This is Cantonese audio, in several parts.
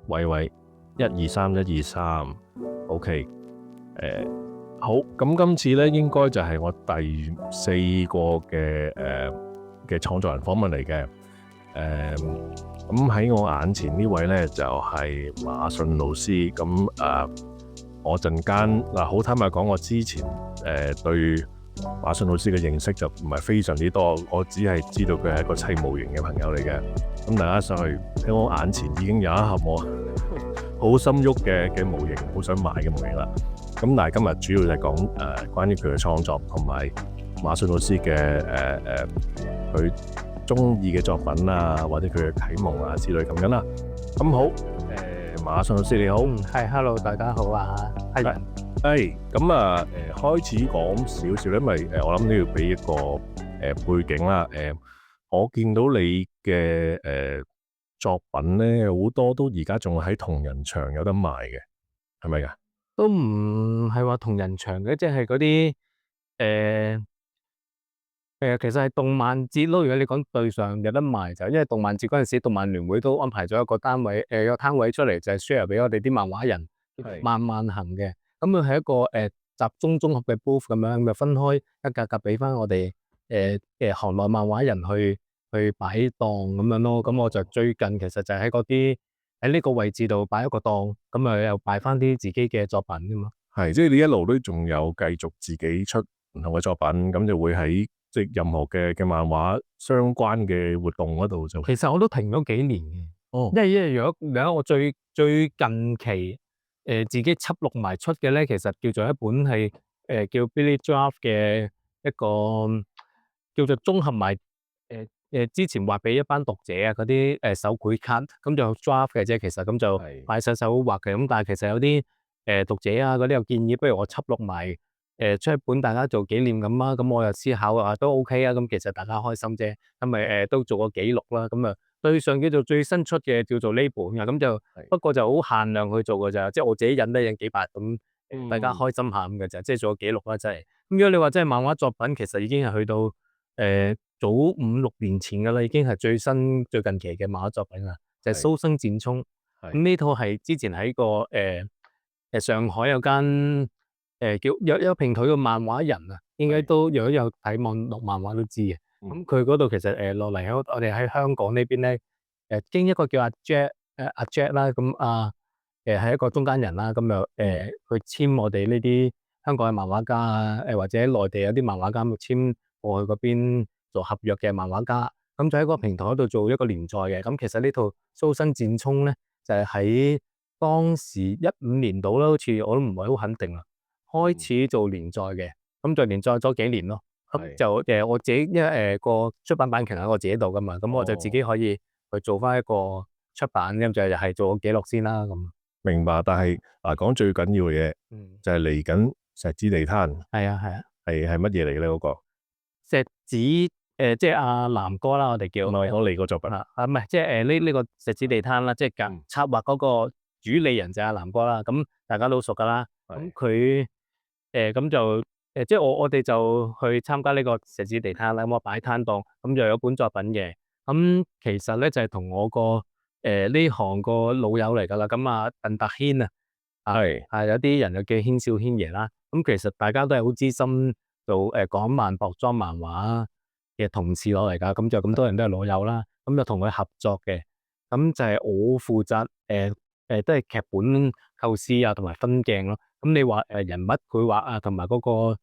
喂，123，123，OK，好，咁今次咧應該就係我第4個嘅創作人訪問嚟嘅，咁喺我眼前呢位咧就係馬信老師，咁我陣間嗱好坦白講，我之前對馬信老師嘅認識就唔係非常之多，我只係知道佢係一個砌模型嘅朋友嚟嘅。咁大家上去喺我眼前已經有一盒我好心喐嘅模型，好想買嘅模型啦。咁但係今日主要就係講關於佢嘅創作同埋馬信老師嘅佢中意嘅作品啊，或者佢嘅啟蒙啊之類咁樣啦。咁好，馬信老師你好，係，hello，大家好啊，係咁啊，開始講少少，因為我諗都要俾一個背景啦。我見到你嘅作品咧，好多都而家仲喺同人場有得賣嘅，係咪噶？都唔係話同人場嘅，即係嗰啲其實係動漫節咯。如果你講對上有得賣就，因為動漫節嗰陣時，動漫聯會都安排咗一個單位，有個攤位出嚟就係 share 俾我哋啲漫畫人，慢慢行嘅。咁佢係一個集中綜合嘅 booth 咁樣，就分開一格格俾翻我哋行內漫畫人去擺檔咁樣咯。咁我就最近其實就喺嗰啲喺呢個位置度擺一個檔，咁啊又擺翻啲自己嘅作品噶嘛。係，即係你一路都仲有繼續自己出唔同嘅作品，咁就會喺即係任何嘅漫畫相關嘅活動嗰度就。其實我都停咗幾年嘅，哦，因為如果我最近期自己輯錄埋出嘅咧，其實叫做一本係叫 Billy Draft 嘅一個叫做綜合埋之前畫俾一班讀者啊嗰啲手繪卡，咁就 draft 嘅啫。其實咁就擺手畫嘅，咁但係其實有啲讀者啊嗰啲有建議，不如我輯錄埋出一本大家做紀念咁啊。咁我又思考啊都 OK 啊。咁其實大家開心啫，咁咪都做個記錄啦。咁啊對上叫做最新出嘅叫做呢本啊，咁就不過就好限量去做㗎咋，即係我自己印都印幾百咁，大家開心下咁嘅咋，即係做個記錄啦，真係。咁如果你話真係漫畫作品，其實已經係去到早5、6年前㗎啦，已經係最近期嘅漫畫作品啦，就係蘇生戰聰。咁呢套係之前喺個上海有間叫有平台嘅漫畫人啊，應該都如果有睇網絡漫畫都知嘅。咁佢嗰度其實落嚟我哋喺香港呢邊咧，經一個叫阿 Jack 啦，咁係一個中間人啦，咁就佢簽我哋呢啲香港嘅漫畫家啊，或者內地有啲漫畫家咁簽過去嗰邊做合約嘅漫畫家，咁就喺個平台嗰度做一個連載嘅。咁其實呢套蘇生戰聰咧，就係喺當時15年度啦，好似我都唔係好肯定啦，開始做連載嘅，咁就連載咗幾年咯。咁就我自己因為個出版版權喺我自己度噶嘛，咁我就自己可以去做翻一個出版，咁就係做個記錄先啦。咁明白。但係講最緊要嘅嘢，就係嚟緊石子地攤。係啊係啊，係乜嘢嚟嘅咧？嗰個石子即係阿南哥啦，我哋叫。唔係我嚟個作品唔係即係呢個石子地攤啦，即係策劃嗰個主理人就係阿南哥啦。咁大家都熟噶啦。咁佢咁就即係我哋就去參加呢個石子地攤啦。咁我擺攤檔，咁就有本作品嘅。咁其實咧就係同我個呢行個老友嚟噶啦。咁啊鄧達軒啊，有啲人就叫軒少軒爺啦。咁其實大家都係好資深做港漫薄裝漫畫嘅同事攞嚟噶，咁就咁多人都係老友啦。咁就同佢合作嘅，咁就係我負責都係劇本構思啊，同埋分鏡咯。咁你話人物繪畫啊，同埋嗰個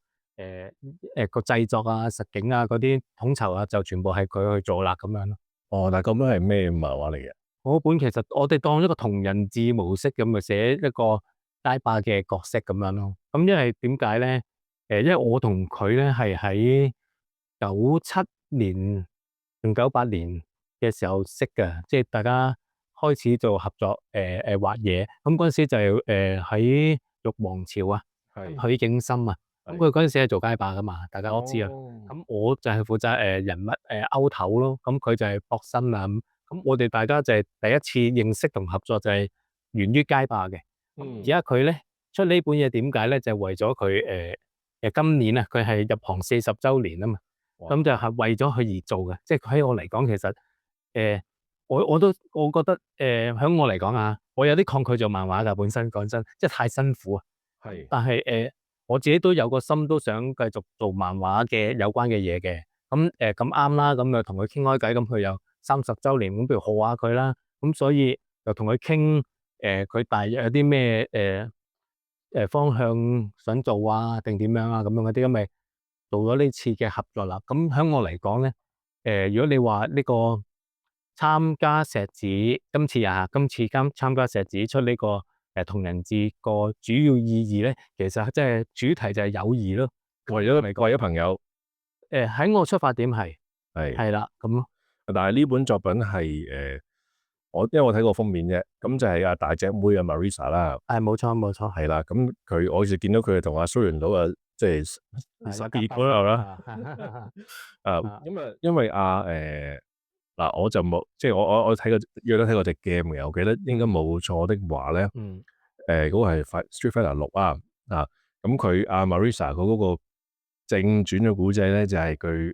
個製作啊、實景啊嗰啲統籌啊，就全部係佢去做啦，咁樣咯。哦，但係咁樣係咩漫畫嚟嘅？嗰本其實我哋當一個同人誌模式咁，咪寫一個街霸嘅角色咁樣咯。咁因為點解咧？因為我同佢咧係喺97年同98年嘅時候識嘅，即係大家開始做合作畫嘢。咁嗰陣時就喺玉皇朝啊，許景深啊，咁佢嗰陣時係做街霸噶嘛，大家都知啊。咁我就係負責人物勾頭咯，咁佢就係搏身啊。咁我哋大家就係第一次認識同合作就係源於街霸嘅。而家佢咧出呢本嘢點解咧？就係為咗佢今年啊，佢係入行40周年啊嘛。咁就係為咗佢而做嘅。即係喺我嚟講，其實我覺得喺我嚟講啊，我有啲抗拒做漫畫㗎，本身講真，即係太辛苦啊。係但係我自己都有個心，都想繼續做漫畫嘅有關嘅嘢嘅。咁咁啱啦，咁就同佢傾開偈，咁佢有30週年，咁不如賀下佢啦。咁所以就同佢傾佢大約有啲咩方向想做啊，定點樣啊咁樣嗰啲，咁咪做咗呢次嘅合作啦。咁喺我嚟講咧，如果你話呢個參加石子，今次參加石子出呢個同人誌個主要意義咧，其實即係主題就係友誼咯。為咗朋友喺我出發點係係，啦咁咯。但係呢本作品係因為我睇過封面啫，咁就係阿大隻妹啊 Marisa 啦，冇錯冇錯，係啦，咁我好似見到佢同阿蘇聯佬啊，即係十結嗰度啦。因為嗱，我就冇，即係我睇過約咗睇過隻 game 嘅，我記得應該冇錯的話咧，嗰個係Street Fighter 6咁佢阿 Marisa 佢嗰個正傳嘅古仔咧，就係佢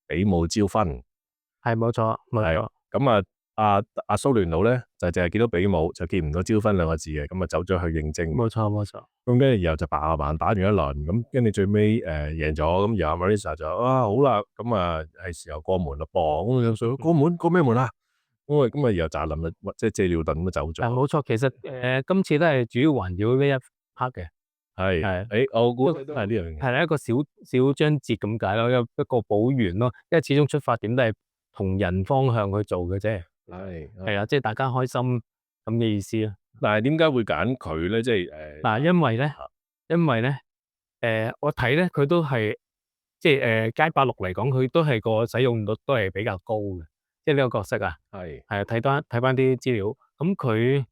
比武招婚，係冇錯冇錯。咁阿蘇聯佬咧就淨係見到比武，就見唔到招婚兩個字嘅，咁走咗去應徵。冇錯冇錯。咁跟住然後就白打完一輪，咁跟住最尾贏咗，咁然後 Marisa 就好啦，咁係時候過門啦噃，咁有水過門過咩門啊？咁然後就臨啦，即係借尿遁咁走咗。冇錯，其實今次都係主要環繞呢一 part 嘅。係，我估都係呢樣嘢。係啦，一個小章節咁解咯，一個補完咯，因為始終出發點都係同人方向去做嘅啫。係啊，即係大家開心咁嘅意思咯。但係點解會揀佢咧？即係嗱，因為咧，我睇咧佢都係即係街霸6嚟講，佢都係個使用率都係比較高嘅，即係呢個角色啊。係啊，睇翻啲資料，咁佢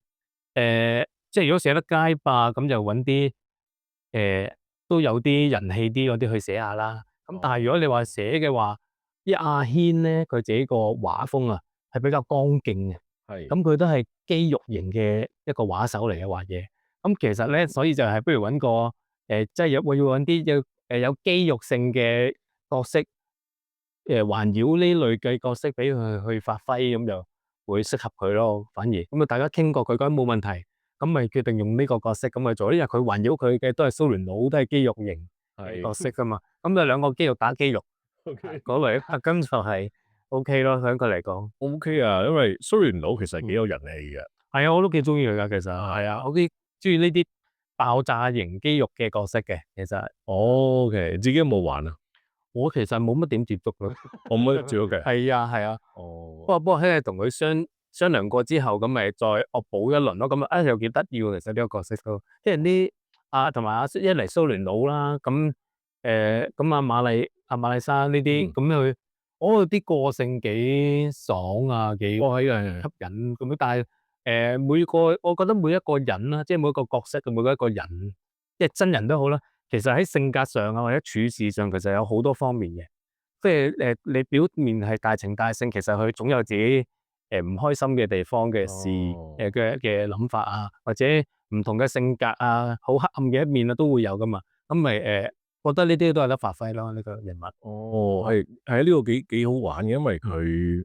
即係如果寫得街霸，咁就揾啲都有啲人氣啲嗰啲去寫下啦。咁但係如果你話寫嘅話，阿軒咧佢自己個畫風啊係比較剛勁嘅。咁佢都係肌肉型嘅一個畫手嚟嘅畫嘢。咁其實咧，所以就係不如揾個即係要揾啲有肌肉性嘅角色，環繞呢類嘅角色俾佢去發揮，咁就會適合佢咯。反而咁大家傾過佢覺得冇問題，咁咪決定用呢個角色咁去做。因為佢環繞佢嘅都係蘇聯佬，都係肌肉型角色噶嘛。咁就兩個肌肉打肌肉，嗰類咁就係 OK 咯。喺佢嚟講 OK 啊，因為蘇聯佬其實幾有人氣嘅。係啊，我都幾中意佢噶。其實係啊，我幾中意呢啲爆炸型肌肉嘅角色嘅。其實OK，自己有冇玩啊？我其實冇乜點接觸咯。我冇乜接觸嘅。係啊。不過喺同佢商量過之後，咁咪再惡補一輪咯。咁又幾得意喎。其實呢個角色都，即係啲同埋一嚟蘇聯佬啦，咁馬麗莎呢啲，咁佢啲個性幾爽啊，幾吸引咁樣。但係我覺得每一個人啦，即係每一個角色嘅每一個人，即係真人都好啦，其實喺性格上啊或者處事上，其實有好多方面嘅。即係你表面係大情大性，其實佢總有自己唔開心嘅地方嘅事嘅諗法啊，或者唔同嘅性格啊，好黑暗嘅一面啊，都會有噶嘛。咁咪覺得呢啲都係得發揮咯，呢個人物。係呢個幾好玩嘅，因為佢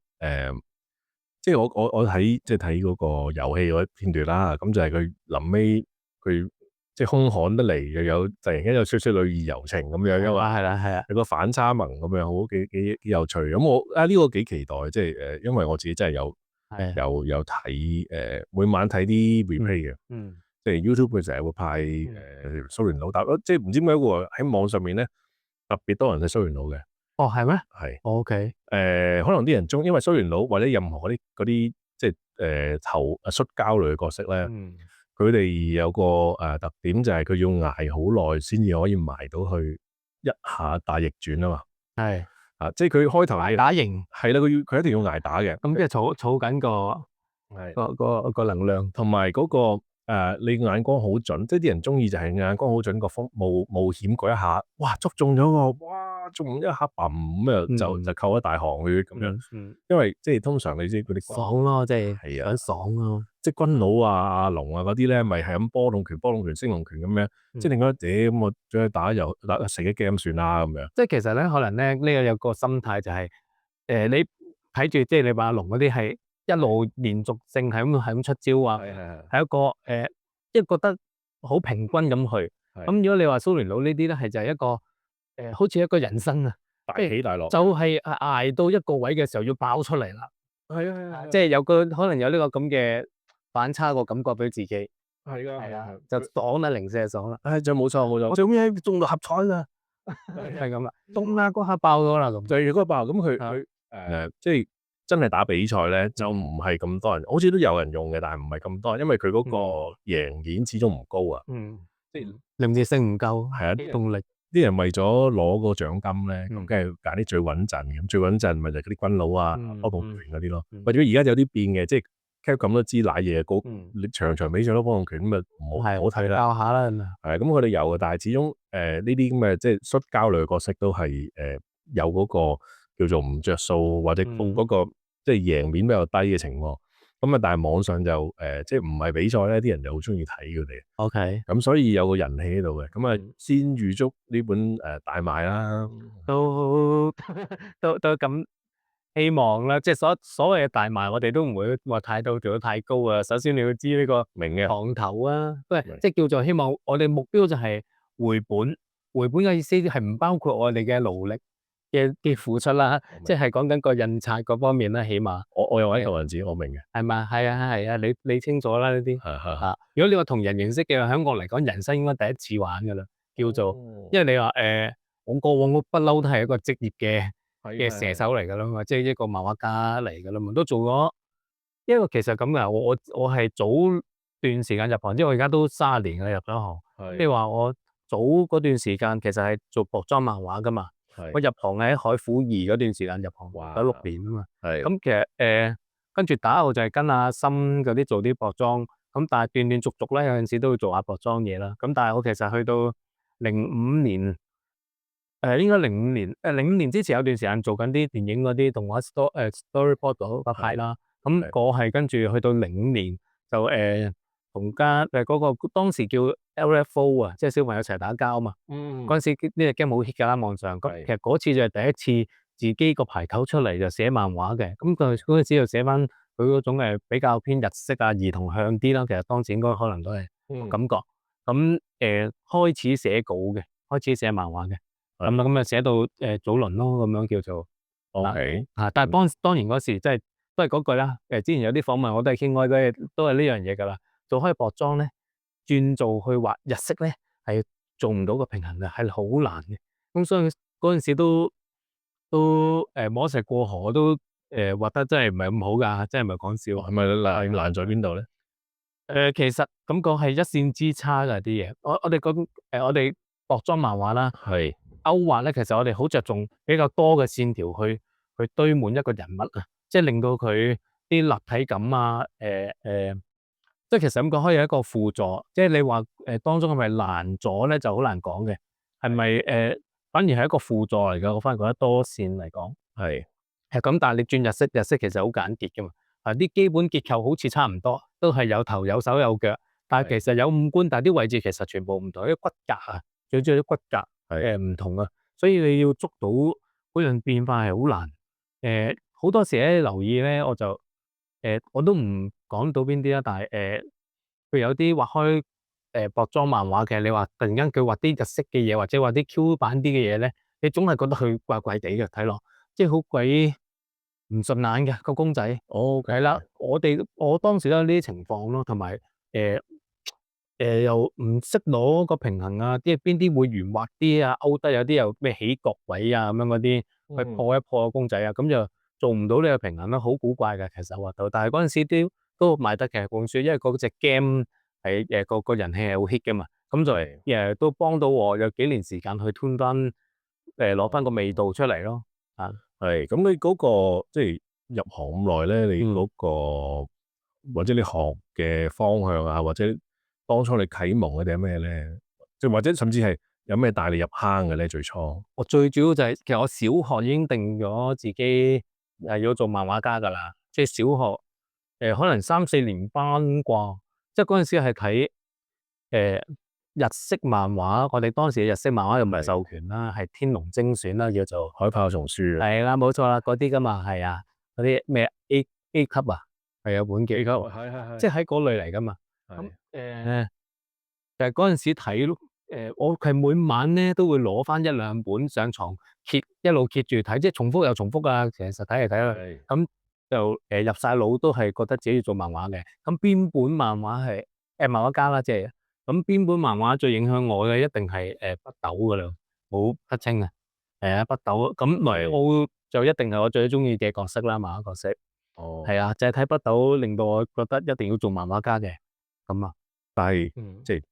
即係我睇嗰個遊戲嗰啲片段啦，咁就係佢臨尾佢即係兇悍得嚟，又有突然間有少少女兒柔情咁樣噶嘛。係啦，有個反差萌咁樣，好幾有趣。咁我呢個幾期待，即係因為我自己真係有睇每晚睇啲 replay 嘅。即係 YouTube 佢成日會派蘇聯佬，但即係唔知點解喎，喺網上面咧特別多人睇蘇聯佬嘅。哦，係咩？係。OK。可能啲人因為蘇聯佬或者任何嗰啲即係摔跤類嘅角色咧，佢哋有個特點就係佢要捱好耐先至可以埋到去一下大逆轉啊嘛。係。即係佢開頭係打型係啦，佢一定要捱打嘅。咁即係儲緊個能量，同埋嗰個你眼光好準，即係啲人中意就係眼光好準，個冒險嗰一下，哇捉中咗個，哇中一下嘭咁就扣一大行血咁樣。因為即係通常你知嗰啲爽咯，即係係想爽咯。即係軍佬阿龍啊嗰啲咧，咪係咁波動拳、升龍拳咁樣，即係另外咁我再去打死一 game 算啦咁樣。即係其實咧，可能咧呢個有個心態就係你睇住，即係你話阿龍嗰啲係一路連續性係咁出招啊，係係一個即係覺得好平均咁去。咁如果你話蘇聯佬呢啲咧，係就係一個好似一個人生啊，大起大落，就係捱到一個位嘅時候要爆出嚟啦。係即係有個可能有呢個咁嘅反差個感覺俾自己。係㗎，係啊，就爽啦，零舍爽啦。就冇錯，我最尾中六合彩㗎，係咁啦，中啦嗰下爆咗啦咁。就係嗰個爆，咁佢即係真係打比賽咧，就唔係咁多人，好似都有人用嘅，但係唔係咁多，因為佢嗰個贏面始終唔高啊。即係連接性唔夠，係啊，動力。啲人為咗攞個獎金咧，咁梗係揀啲最穩陣嘅，最穩陣咪就係嗰啲軍佬啊、波動拳嗰啲咯。或者而家有啲變嘅，即係 Capcom 都知瀨嘢高，你場比賽都波動拳咁啊，唔好睇啦。教下啦，係咁佢哋有嘅，但係始終呢啲咁嘅即係摔跤類嘅角色都係有嗰個叫做唔着數或者嗰個即係贏面比較低嘅情況。咁啊，但係網上就即係唔係比賽咧，啲人就好中意睇佢哋。OK，咁所以有個人氣喺度嘅，咁啊先預祝呢本大賣啦，都咁希望啦。即係所謂嘅大賣，我哋都唔會話太到做得太高啊。首先你要知呢個明嘅行頭啊，即係叫做希望我哋目標就係回本。回本嘅意思係唔包括我哋嘅勞力嘅付出啦，即係講緊個印刷嗰方面啦，起碼我又揾求人紙，我明嘅，係嘛？係啊，你清楚啦呢啲嚇。如果你話同人形式嘅，喺我嚟講，人生應該第一次玩噶啦，叫做，因為你話我過往不嬲都係一個職業嘅射手嚟噶啦嘛，即係一個漫畫家嚟噶啦嘛，都做咗。因為其實咁嘅，我係早段時間入行，即係我而家都30年啦入咗行，即係話我早嗰段時間其實係做薄裝漫畫噶嘛。我入行喺海虎2嗰段時間入行，有6年啊嘛。咁其實跟住打後就係跟阿森嗰啲做啲薄裝，咁但係斷斷續續咧有陣時都會做下薄裝嘢啦。咁但係我其實去到05年，應該05年之前有段時間做緊啲電影嗰啲動畫storyboard 嗰拍啦。咁我係跟住去到05年就同嗰個當時叫 LFO 啊，即係小朋友一齊打交啊嘛。嗰陣時呢隻 game 好 hit 㗎啦，網上。咁其實嗰次就係第一次自己個牌頭出嚟就寫漫畫嘅。咁佢嗰陣時就寫翻佢嗰種比較偏日式啊、兒童向啲啦。其實當時應該可能都係感覺。咁開始寫稿嘅，開始寫漫畫嘅。咁啊寫到早輪咯，咁樣叫做。OK。但係當然嗰時即係都係嗰句啦。之前有啲訪問我都係傾開都係呢樣嘢㗎啦。做開薄裝咧，轉做去畫日式咧，係做唔到個平衡嘅，係好難嘅。咁所以嗰陣時都摸石過河，都畫得真係唔係咁好㗎，真係唔係講笑。係咪難在邊度咧？其實咁講係一線之差㗎啲嘢。我哋講我哋薄裝漫畫啦，歐畫咧，其實我哋好着重比較多嘅線條去堆滿一個人物啊，即係令到佢啲立體感啊，即係其實咁講可以係一個輔助，即係你話當中係咪難咗咧就好難講嘅，係咪反而係一個輔助嚟㗎？我反而覺得多線嚟講係咁，但係你轉日式其實好簡潔㗎嘛，啲基本結構好似差唔多，都係有頭有手有腳，但係其實有五官，但係啲位置其實全部唔同，啲骨骼啊，最主要啲骨骼唔同啊，所以你要捉到嗰樣變化係好難。好多時咧留意咧，我都唔講到邊啲啦，但係譬如有啲畫開薄裝漫畫嘅，你話突然間佢畫啲日式嘅嘢，或者畫啲 Q 版啲嘅嘢咧，你總係覺得佢怪怪地嘅睇落，即係好鬼唔順眼嘅個公仔。係啦，我當時都有呢啲情況咯，同埋又唔識攞個平衡啊，即係邊啲會圓滑啲啊，勾得有啲又咩起角位啊咁樣嗰啲，去破一破個公仔啊，咁就做唔到呢個平衡啦，好古怪嘅其實畫到，但係嗰陣時都賣得嘅本書，因為嗰隻 game 係個人氣係好 hit 嘅嘛，咁就都幫到我有幾年時間去 tune 翻攞翻個味道出嚟咯。咁你嗰個即係入行咁耐咧，你嗰個或者你學嘅方向啊，或者當初你啟蒙嗰啲係咩咧？即係或者甚至係有咩帶你入坑嘅咧？最初我最主要就係其實我小學已經定咗自己係要做漫畫家噶啦，即係小學可能3、4年班啩，即係嗰陣時係睇日式漫畫，我哋當時嘅日式漫畫又唔係授權啦，係天龍精選啦，叫做海豹叢書係啦，冇錯啦，嗰啲噶嘛，係啊，嗰啲咩 A 級啊，係有本嘅，係即係喺嗰類嚟噶嘛。咁其實嗰陣時睇我係每晚咧都會攞翻一兩本上床揭，一路揭住睇，即係重複又重複啊。其實睇嚟睇去，係咁就入晒腦，都係覺得自己要做漫畫嘅。咁邊本漫畫係漫畫家啦，即係咁邊本漫畫最影響我嘅，一定係北斗噶啦，冇得清啊。係啊，北斗咁雷奧就一定係我最中意嘅角色啦，漫畫角色。哦，係啊，就係睇北斗令到我覺得一定要做漫畫家嘅。咁啊，但係即係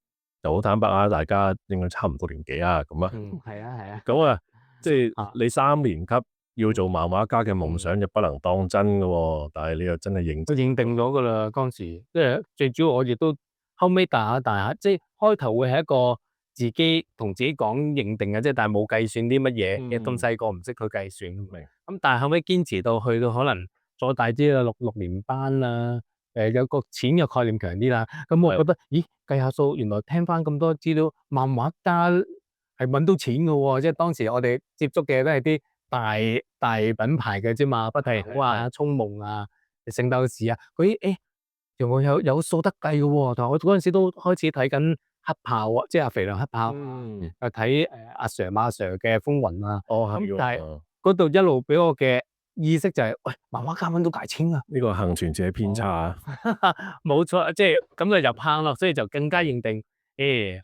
就好坦白啊，大家應該差唔多年紀啊，咁啊，係啊，咁啊，即係啊你3年級要做漫畫家嘅夢想就不能當真噶喎，但係你又真係認都認定咗噶啦，當時即係最主要，我亦都後尾大下，即係開頭會係一個自己同自己講認定嘅，即係但係冇計算啲乜嘢，嘅咁細個唔識去計算。明咁但係後尾堅持到去到可能再大啲啦，六年班啦，有個錢嘅概念強啲啦。咁我覺得，咦，計下數，原來聽翻咁多資料，漫畫家係揾到錢嘅喎，即係當時我哋接觸嘅都係啲大品牌嘅啫嘛，不提好啊、聰夢啊、聖鬥士啊，嗰啲仲會有數得計嘅喎。同埋我嗰陣時都開始睇緊黑豹啊，即係阿肥良黑豹，睇阿 Sir 馬 Sir 嘅風雲啊。咁但係嗰度一路俾我嘅意識就係，喂，漫畫家揾到大錢啊！呢個幸存者偏差啊，冇錯，即係咁就入坑咯，所以就更加認定，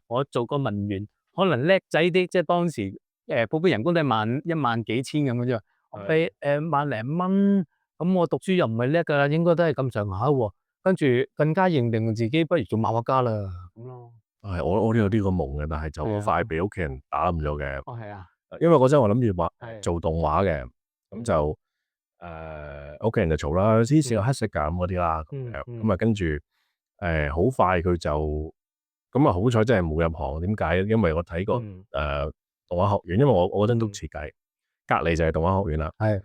我做個文員可能叻仔啲，即係當時普遍人工都係一萬幾千咁嘅啫，我俾萬零蚊，咁我讀書又唔係叻噶，應該都係咁上下喎，跟住更加認定自己不如做漫畫家啦，咁咯。係我都有呢個夢嘅，但係就好快俾屋企人打冧咗嘅。哦，係啊，因為嗰陣我諗住係做動畫嘅，咁就屋企人就嘈啦，啲試過黑色㗎咁嗰啲啦，咁啊跟住好快佢就咁啊，好彩真係冇入行。點解？因為我睇過動畫學院，因為我嗰陣讀設計，隔離就係動畫學院啦。係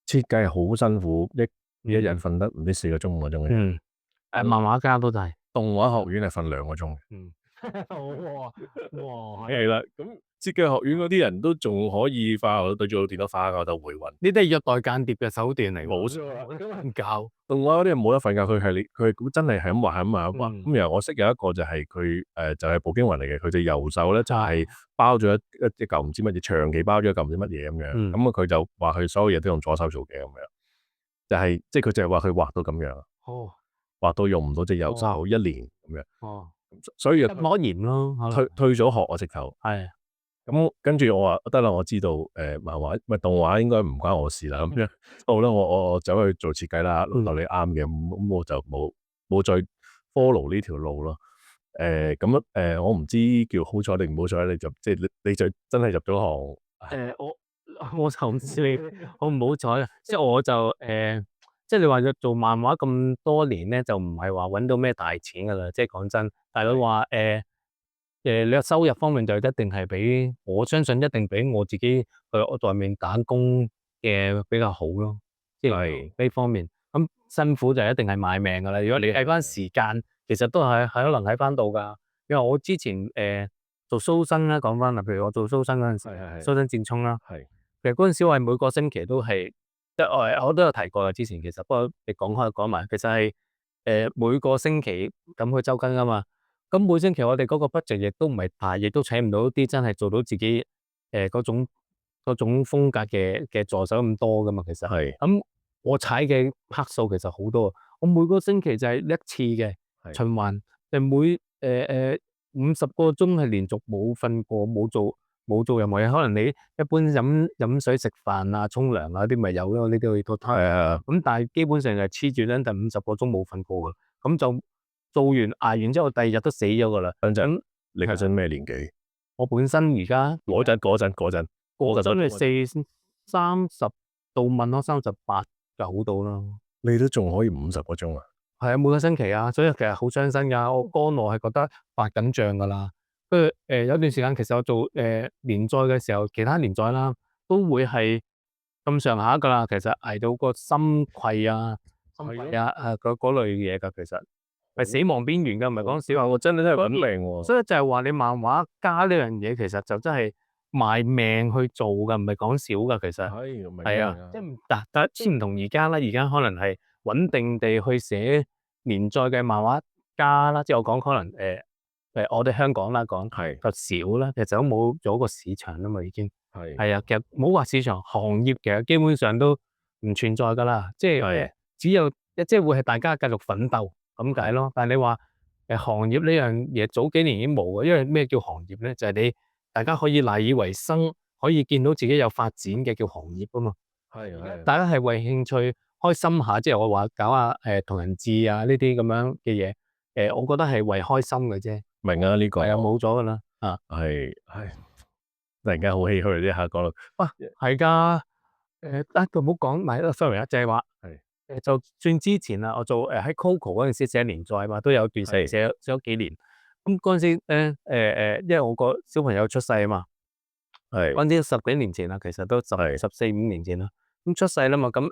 設計係好辛苦，一日瞓得唔知4個鐘5個鐘嘅。漫畫家都係。動畫學院係瞓2個鐘嘅。哇，係啦，咁設計學院嗰啲人都仲可以化學對住部電腦化學就回魂。呢啲係虐待間諜嘅手段嚟，冇錯啦，唔教。動畫嗰啲人冇得瞓覺，佢真係咁畫係咁畫。咁然後我識有一個就係佢就係步驚雲嚟嘅，佢隻右手咧就係包咗一嚿唔知乜嘢，長期包咗一嚿唔知乜嘢咁樣。咁啊佢就話佢所有嘢都用左手做嘅咁樣，就係即係佢就係話佢畫到咁樣，畫到用唔到隻右手1年咁樣。所以膜炎咯，退咗學我直頭。係咁跟住我話得啦，我知道漫畫咪動畫應該唔關我事啦。咁樣好啦，我走去做設計啦，老豆你啱嘅，咁我就冇再 follow 呢條路咯。我唔知叫好彩定唔好彩，你就真係入咗行。我就唔知你好唔好彩啊！即係我就即係你話要做漫畫咁多年咧，就唔係話揾到咩大錢噶啦。即係講真，大佬話你個收入方面就一定係比我相信一定比我自己去外面打工嘅比較好咯。即係呢方面，咁辛苦就一定係賣命噶啦。如果你計翻時間，其實都係可能喺翻度噶。因為我之前做蘇生啦，講翻啦，譬如我做蘇生嗰陣時，蘇生戰聰啦，其實嗰陣時我係每個星期都係，即係我都有提過嘅之前，其實不過你講開講埋，其實係每個星期咁去周更噶嘛。咁每星期我哋嗰個 budget 亦都唔係大，亦都請唔到啲真係做到自己嗰種風格嘅助手咁多噶嘛。其實咁我踩嘅克數其實好多，我每個星期就係一次嘅循環，每50個鐘係連續冇瞓過，冇做任何嘢。可能你一般飲水食飯啊、沖涼啊啲咪有咯，呢啲可以拖攤。咁但係基本上係黐住咧，就50個鐘冇瞓過嘅，咁就做完捱完之後，第2日都死咗噶啦。咁你嗰陣咩年紀？我本身而家嗰陣係30到問咯，38、9度啦。你都仲可以50個鐘啊？係啊，每個星期啊，所以其實好傷身噶。我肝我係覺得發緊脹噶啦。跟住有段時間，其實我做連載嘅時候，其他連載啦，都會係咁上下噶啦。其實捱到個心悸啊，嗰類嘢噶，其實係死亡邊緣噶，唔係講笑話。我真係揾命喎。所以就係話你漫畫家呢樣嘢，其實就真係賣命去做噶，唔係講笑噶。其實係啊，即係但係先唔同而家啦。而家可能係穩定地去寫連載嘅漫畫家啦，即係我講可能我哋香港啦講係就少啦，其實都冇咗個市場啦嘛已經。係係啊，其實冇話市場，行業其實基本上都唔存在㗎啦，即係係只有即係會係大家繼續奮鬥咁解咯。但係你話行業呢樣嘢早幾年已經冇嘅，因為咩叫行業咧？就係你大家可以賴以為生，可以見到自己有發展嘅叫行業啊嘛。係大家係為興趣開心下，即係我話搞下同人誌啊呢啲咁樣嘅嘢，我覺得係為開心嘅啫。明啊呢個係啊，冇咗㗎啦啊！係突然間好唏噓啲下講到哇，係㗎，唔好講埋啦，sorry 啊，就係話係就算之前啊，我做喺 Coco 嗰陣時寫連載嘛，都有段時間係寫咗幾年。咁嗰陣時咧，因為我個小朋友出世啊嘛，係嗰陣時10幾年前啦，其實都係14、15年前啦。咁出世啦嘛，咁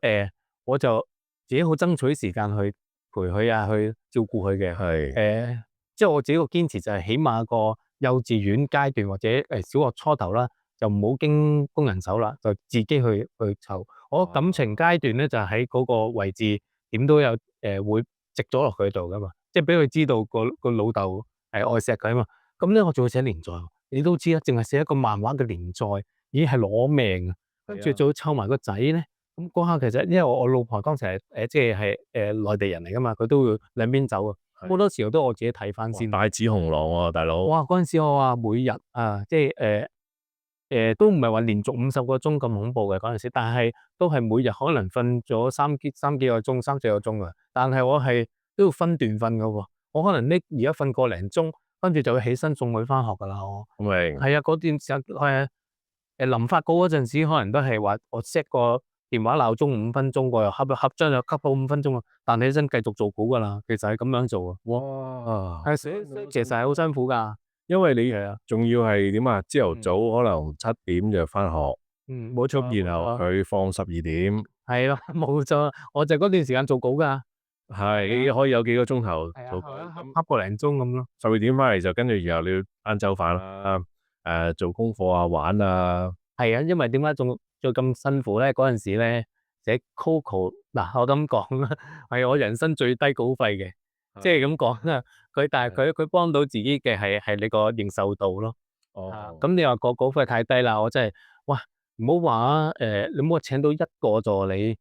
我就自己好爭取時間去陪佢啊，去照顧佢嘅。係即係我自己個堅持就係起碼個幼稚園階段或者小學初頭啦，就唔好經工人手啦，就自己去湊。我感情階段咧就喺嗰個位置點都有會植咗落佢度噶嘛，即係俾佢知道個老豆係愛錫佢啊嘛。咁咧我仲要寫連載，你都知啦，淨係寫一個漫畫嘅連載已經係攞命啊，跟住仲要湊埋個仔咧。咁嗰下其實因為我老婆當時係即係內地人嚟噶嘛，佢都會兩邊走啊。好多時候都我自己睇翻先。帶子雄狼喎，大佬。哇！嗰陣時我話每日啊，即係都唔係話連續50個鐘咁恐怖嘅嗰陣時，但係都係每日可能瞓咗三幾個鐘、3、4個鐘啊。但係我係都要分段瞓噶喎，我可能而家瞓個零鐘，跟住就會起身送佢翻學噶啦。我明係啊，嗰段時間臨發稿嗰陣時，可能都係話我 set 個電話鬧鐘5分鐘，我又合章就吸到5分鐘啊，彈起身繼續做稿噶啦。其實係咁樣做啊。哇！係其實係好辛苦㗎。因為你仲要係點啊？朝頭早可能7點就翻學，冇錯，咁然後佢放12點，係咯，冇錯，我就嗰段時間做稿㗎。係可以有幾個鐘頭係做稿，啊，咁恰個零鐘咁咯。12點翻嚟就跟住然後你要晏晝飯啦，做功課啊，玩啊，係啊，因為點解仲咁辛苦咧？嗰陣時咧寫 Coco 嗱，我咁講啦，係我人生最低稿費嘅，即係咁講啦。但係佢幫到自己嘅係你個認受度咯。哦，咁你話個稿費太低啦，我真係哇，唔好話啊，你唔好話請到一個助理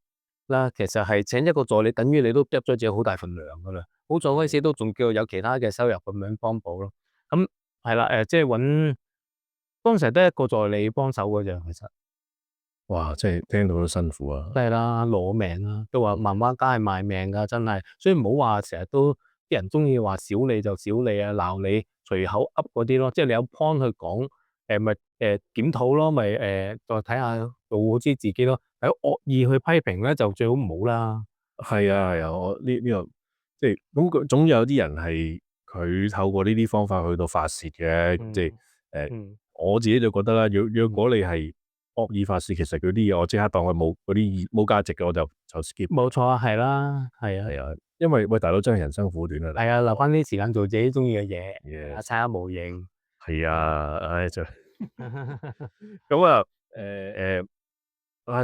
啦，其實係請一個助理，等於你都執咗自己好大份糧噶啦。好在嗰陣時都仲叫有其他嘅收入咁樣幫補咯。咁係啦，即係當時係得一個助理幫手嘅啫，其實哇！真係聽到都辛苦啊，真係啦，攞命啦，都話漫畫家係賣命噶，真係。所以唔好話成日都啲人中意話少你就少你啊，鬧你隨口噏嗰啲咯，即係你有 point 去講，咪檢討咯，咪再睇下做好啲自己咯。喺惡意去批評咧，就最好唔好啦。係啊係啊，我呢個即係咁，總有啲人係佢透過呢啲方法去到發泄嘅，即係我自己就覺得啦，若果你係惡意發泄，其實嗰啲嘢我即刻當佢冇價值嘅，我就 skip。冇錯啊，係啦，係啊，係啊，因為喂大佬真係人生苦短啊，係啊，留翻啲時間做自己中意嘅嘢，嘢踩下模型。係啊，唉就咁啊，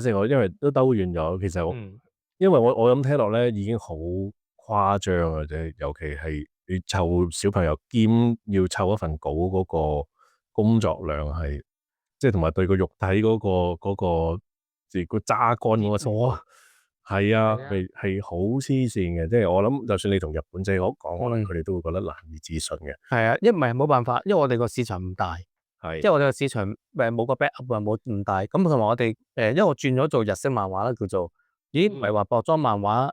即係我因為都兜遠咗，其實因為我咁聽落咧已經好誇張啊，即係尤其係你湊小朋友兼要湊一份稿嗰個工作量係，即係同埋對個肉體嗰個即係個揸乾嗰個程度，係啊，係好黐線嘅，即係我諗就算你同日本仔講，可能佢哋都會覺得難以置信嘅。係啊，唔係冇辦法，因為我哋個市場唔大。即係我哋個市場冇個 backup 啊，冇咁大。咁同埋我哋因為我轉咗做日式漫畫啦，叫做已經唔係話薄裝漫畫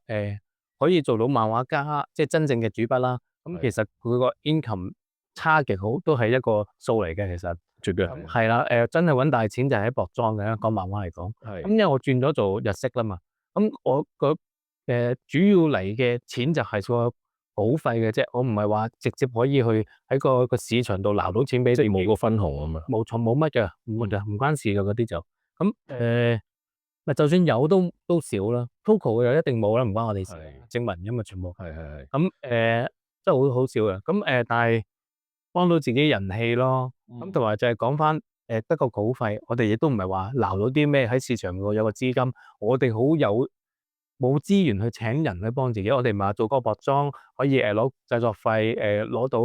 可以做到漫畫家，即係真正嘅主筆啦。咁其實佢個 income 差極好，都係一個數嚟嘅。其實絕對係啦，真係揾大錢就係喺薄裝嘅，講漫畫嚟講。咁因為我轉咗做日式啦嘛，咁我主要嚟嘅錢就係個稿費嘅啫，我唔係話直接可以去喺個市場度撈到錢俾，即係冇個分紅啊嘛。冇錯，冇乜嘅，唔關事嘅嗰啲就咁咪就算有都少啦。Coco 就一定冇啦，唔關我哋事，正文㗎嘛全部。係咁真係好少嘅。咁但係幫到自己人氣咯。咁同埋就係講翻得個稿費，我哋亦都唔係話撈到啲咩喺市場度有個資金，我哋好有冇資源去請人去幫自己。我哋唔係話做個薄裝可以攞製作費，攞到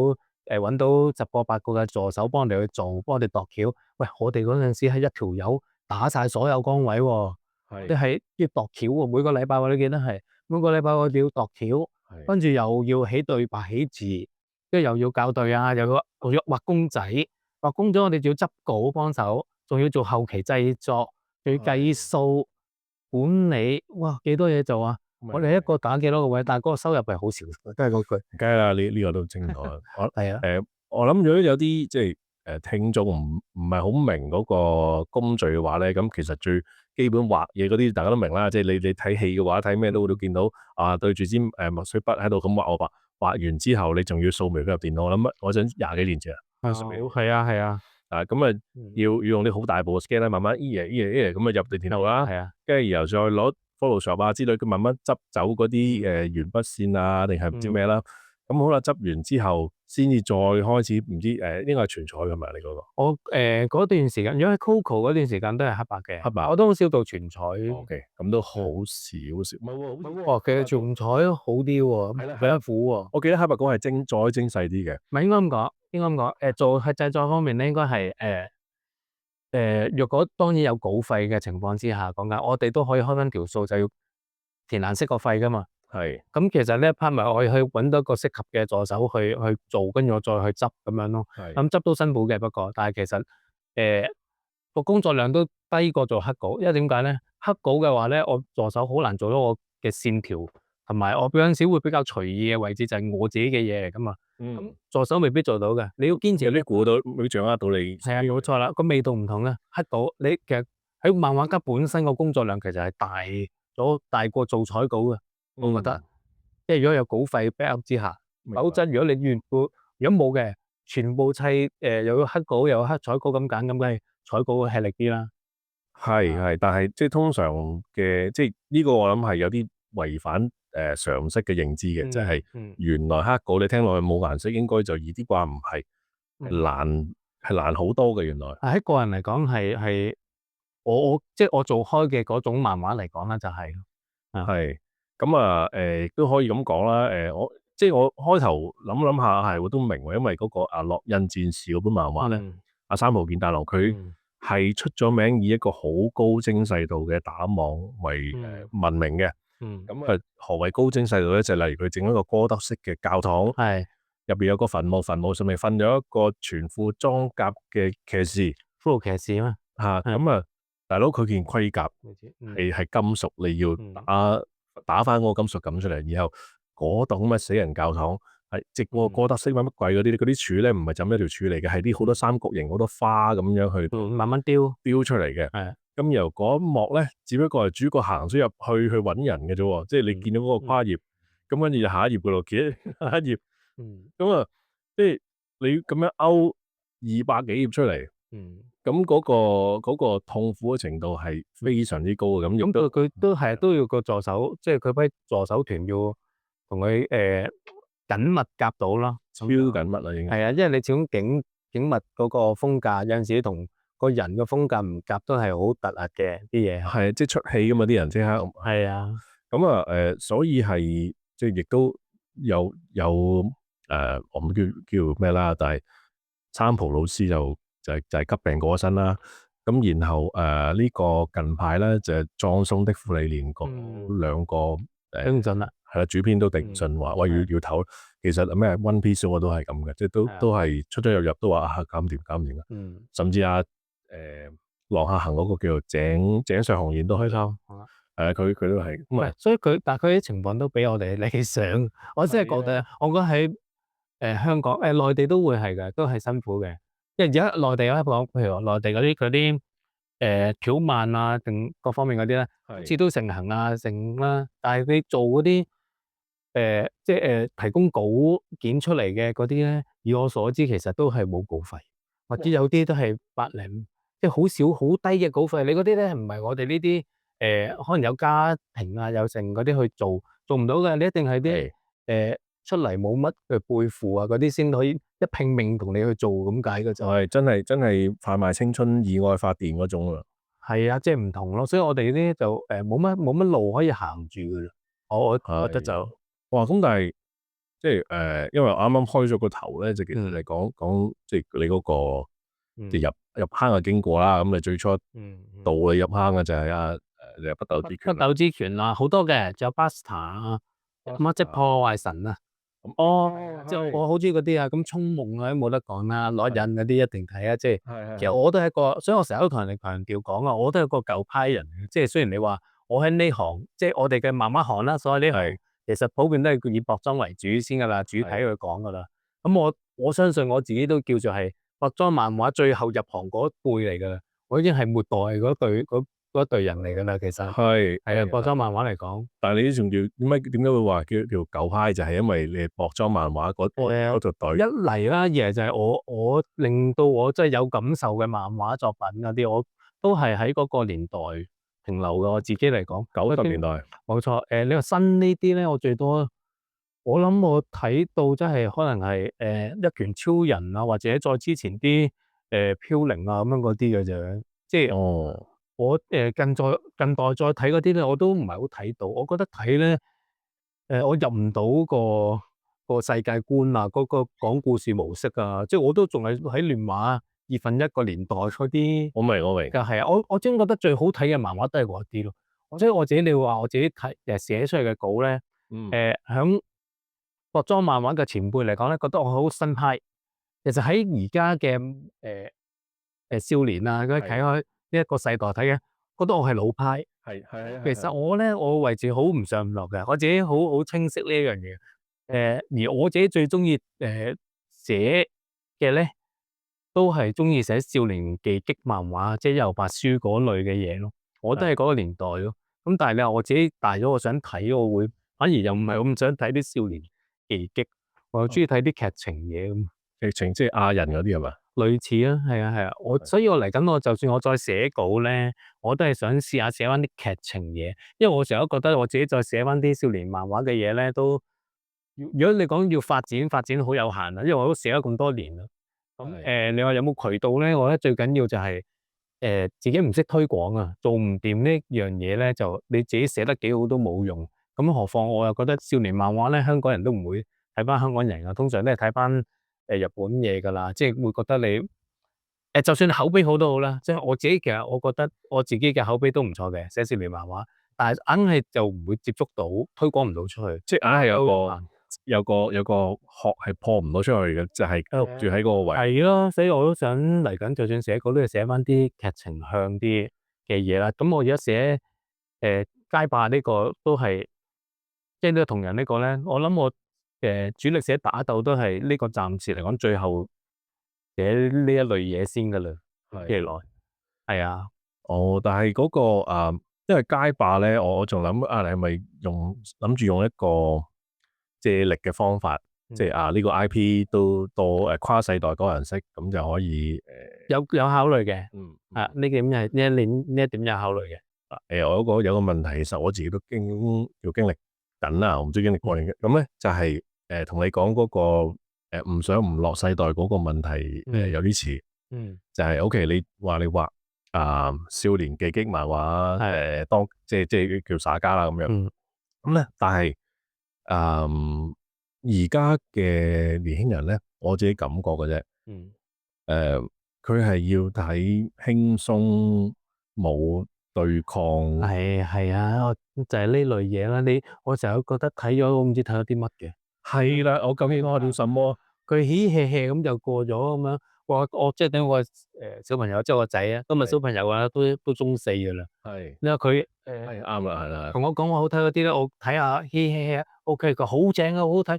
揾到10個8個嘅助手幫我哋去做，幫我哋度橋。喂，我哋嗰陣時係一條友打晒所有崗位喎，我哋係要度橋喎，每個禮拜我都記得係每個禮拜我哋要度橋，跟住又要起對白起字，跟住又要校對啊，又要畫公仔，畫公仔我哋仲要執稿幫手，仲要做後期製作，仲要計數管理，哇幾多嘢做啊！我哋一個打幾多個位，但係嗰個收入係好少，都係嗰句。梗係啦，呢個都清楚。係啊，我諗如果有啲即係聽眾唔係好明嗰個工序嘅話咧，咁其實最基本畫嘢嗰啲大家都明啦。即係你睇戲嘅話，睇咩都見到啊，對住支墨水筆喺度咁畫，畫完之後你仲要掃描佢入電腦。我諗我想20幾年前係啊係啊，咁啊要用啲好大部嘅 scan 咧，慢慢咁啊入電腦啦。係啊，跟住然後再攞 Photoshop 啊之類，佢慢慢執走嗰啲鉛筆線啊，定係唔知咩啦。咁好啦，執完之後先至再開始，唔知應該係全彩㗎嘛？你嗰個？我嗰段時間，如果喺 Coco 嗰段時間都係黑白嘅，黑白我都好少做全彩。OK，咁都好少少。唔係喎，其實全彩好啲喎，係啦比較苦喎。我記得黑白嗰係再精細啲嘅。唔係應該咁講，應該咁講。做喺製作方面咧，應該係若果當然有稿費嘅情況之下講緊，我哋都可以開翻條數，就要填顏色個費噶嘛。係咁其實呢一 part 咪我可以去揾到一個適合嘅助手去做，跟住我再去執咁樣咯。咁執都辛苦嘅，不過但係其實個工作量都低過做黑稿，因為點解咧？黑稿嘅話咧，我助手好難做到我嘅線條，同埋我有陣時會比較隨意嘅位置，就係我自己嘅嘢嚟噶嘛。咁助手未必做到嘅，你要堅持有啲估到，會掌握到你。係啊，冇錯啦，個味道唔同咧。黑稿你其實喺漫畫家本身個工作量其實係大過做彩稿嘅，我覺得。即係如果有稿費 back up 之下，否則如果你如果冇嘅，全部砌又要黑稿又有黑彩稿咁揀，咁梗係彩稿會吃力啲啦。係，但係即係通常嘅，即係呢個我諗係有啲違反常識嘅認知嘅，即係原來黑稿你聽落去冇顏色，應該就易啲啩？唔係，係難好多嘅原來。喺個人嚟講係我即係我做開嘅嗰種漫畫嚟講咧，就係係咁啊都可以咁講啦。即係我開頭諗下係我都明喎，因為嗰個烙印戰士嗰本漫畫咧，三浦健太郎佢係出咗名以一個好高精細度嘅打網為聞名嘅。咁啊，何謂高精細度咧？就例如佢整一個哥德式嘅教堂，入邊有個墳墓，墳墓上面瞓咗一個全副裝甲嘅騎士，骷髏騎士啊嘛。咁啊，大佬佢件盔甲係金屬，你要打翻嗰個金屬感出嚟，然後嗰棟乜死人教堂係即係哥德式乜鬼嗰啲柱咧，唔係就咁一條柱嚟嘅，係啲好多三角形、好多花咁樣去慢慢雕出嚟嘅。咁由嗰一幕咧，只不過係主角行咗入去揾人嘅啫，即係你見到嗰個跨頁，咁跟住就下一頁嗰度，其實下一頁，咁啊，即係你咁樣勾200幾頁出嚟，咁嗰個痛苦嘅程度係非常之高嘅。咁佢都要個助手，即係佢批助手團要同佢緊密夾到啦，超緊密啦已經。係啊，因為你始終景物嗰個風格有陣時同個人嘅風格唔夾，都係好突兀嘅啲嘢。係即係出戲噶嘛，啲人即刻。係啊，咁啊所以係即係亦都有我唔叫咩啦，但係三浦老師就係急病過咗身啦。咁然後呢個近排咧就係葬送的芙莉蓮嗰兩個頂唔順啦。係啦，主編都頂唔順話，喂要唞。其實咩 One Piece 我都係咁嘅，即係都係出出入入都話搞唔掂啦。甚至浪客行嗰個叫做井上雄彥都開心。佢都係。唔係，所以但係佢啲情況都比我哋理想。我真係覺得，我覺得喺香港內地都會係嘅，都係辛苦嘅。因為而家內地有一個，譬如話內地嗰啲條漫啊，定各方面嗰啲咧，好似都盛行啊，盛啦。但係佢做嗰啲即係提供稿件出嚟嘅嗰啲咧，以我所知其實都係冇稿費，或者有啲都係100，即係好少好低嘅稿費。你嗰啲咧唔係我哋呢啲可能有家庭啊有剩嗰啲去做唔到嘅，你一定係啲出嚟冇乜嘅背負啊嗰啲先可以一拼命同你去做咁解嘅就係真係販賣青春以愛發電嗰種啊。係啊，即係唔同咯，所以我哋呢就冇乜路可以行住噶啦。我覺得係。就哇！咁但係即係因為我啱啱開咗個頭咧，就其實嗯係講即係你嗰個即係嗯入坑嘅經過啦。咁你最初導嗯，你入坑嘅就係你係北斗之拳啦。北斗之拳啊，好多嘅，仲有 Buster 啊，咁啊即係破壞神啊。哦，即係係我好中意嗰啲啊，咁衝夢啊都冇得講啦，攞印嗰啲一定睇啊，即係其實係我都係一個，所以我成日都同人哋強調講啊，我都係一個舊派人嘅，即係雖然你話我喺呢行，即係我哋嘅漫畫行啦，所以呢行係其實普遍都係以薄裝為主先噶啦，主體係去講噶啦。咁我相信我自己都叫做係薄裝漫畫最後入行嗰一輩嚟噶啦，我已經係末代嗰隊人嚟噶啦，其實係係啊，薄裝漫畫嚟講。但係你仲要點解會話叫舊派？就係因為你係薄裝漫畫嗰隊一嚟啦，二嚟就係我令到我真係有感受嘅漫畫作品嗰啲，我都係喺嗰個年代停留嘅。我自己嚟講， 90年代冇錯。你話新呢啲咧，我最多我諗我睇到真係可能係一拳超人啊，或者再之前啲飄零啊咁樣嗰啲嘅啫。即係哦，我近代再睇嗰啲咧，我都唔係好睇到。我覺得睇咧。我入唔到個世界觀啊，嗰個講故事模式啊，即係我都仲係喺亂馬2分1個年代嗰啲我明我明，嘅係啊，我真覺得最好睇嘅漫畫都係嗰啲咯。所以我自己你話我自己睇寫出嚟嘅稿咧，嗯響薄裝漫畫嘅前輩嚟講咧，覺得我好新派。其實喺而家嘅少年啊，嗰啲睇開呢一個世代睇嘅，覺得我係老派。其實我咧，我位置好唔上唔落嘅，我自己好清晰呢一樣嘢。而我自己最中意寫嘅咧，都係中意寫少年技擊漫畫，即係幽遊白書嗰類嘅嘢咯。我都係嗰個年代咯。咁但係你話我自己大咗，我想睇，我會反而又唔係咁想睇啲少年技擊，我又中意睇啲劇情嘢咁。劇情即係亞人嗰啲係嘛？類似啊，係啊係啊，所以我嚟緊，我就算我再寫稿咧，我都係想試下寫翻啲劇情嘢，因為我成日都覺得我自己再寫翻啲少年漫畫嘅嘢咧，都如果你講要發展好有限啊，因為我都寫咗咁多年啦。咁你話有冇渠道咧？我覺得最緊要就係自己唔識推廣啊，做唔掂呢樣嘢咧，就你自己寫得幾好都冇用。咁何況我又覺得少年漫畫咧，香港人都唔會睇翻香港人啊，通常都係睇翻日本嘢噶啦，即係會覺得你就算口碑好都好啦，即係我自己其實我覺得我自己嘅口碑都唔錯嘅，寫少年漫畫，但係硬係就唔會接觸到，推廣唔到出去。即係硬係有都個殼係破唔到出去嘅，就係焗住喺嗰個位。係咯，所以我都想嚟緊，就算寫稿都要寫翻啲劇情向啲嘅嘢啦。咁我而家寫街霸呢個都係，即係呢個同人呢個咧，我諗我主力寫打鬥都係呢個暫時嚟講最後寫呢一類嘢先噶啦，係未來係啊。哦，但係嗰個因為街霸咧，我仲諗你係咪諗住用一個借力嘅方法，即係呢個 IP 都多跨世代多人識，咁就可以有考慮嘅，嗯呢點係呢一點有考慮嘅。我有個問題，其實我自己都要經歷緊啦，我唔知經歷過定咁咧，就係同你講嗰個唔上唔落世代嗰個問題有啲似，就係 OK，你畫少年技擊漫畫當即係叫耍家啦咁樣，咁咧但係而家嘅年輕人咧，我自己感覺嘅啫，佢係要睇輕鬆冇對抗。係啊，就係呢類嘢啦。我成日覺得睇咗，我唔知睇咗啲乜嘅。係啦，我究竟我睇到什麼？佢嘻嘻嘻咁就過咗咁樣。我即係等我小朋友，即係我仔啊。今日小朋友啊，都中4噶啦。係你話佢係啱啦，係啦。同我講話好睇嗰啲咧，我睇下嘻嘻嘻，OK，佢好正啊，好好睇。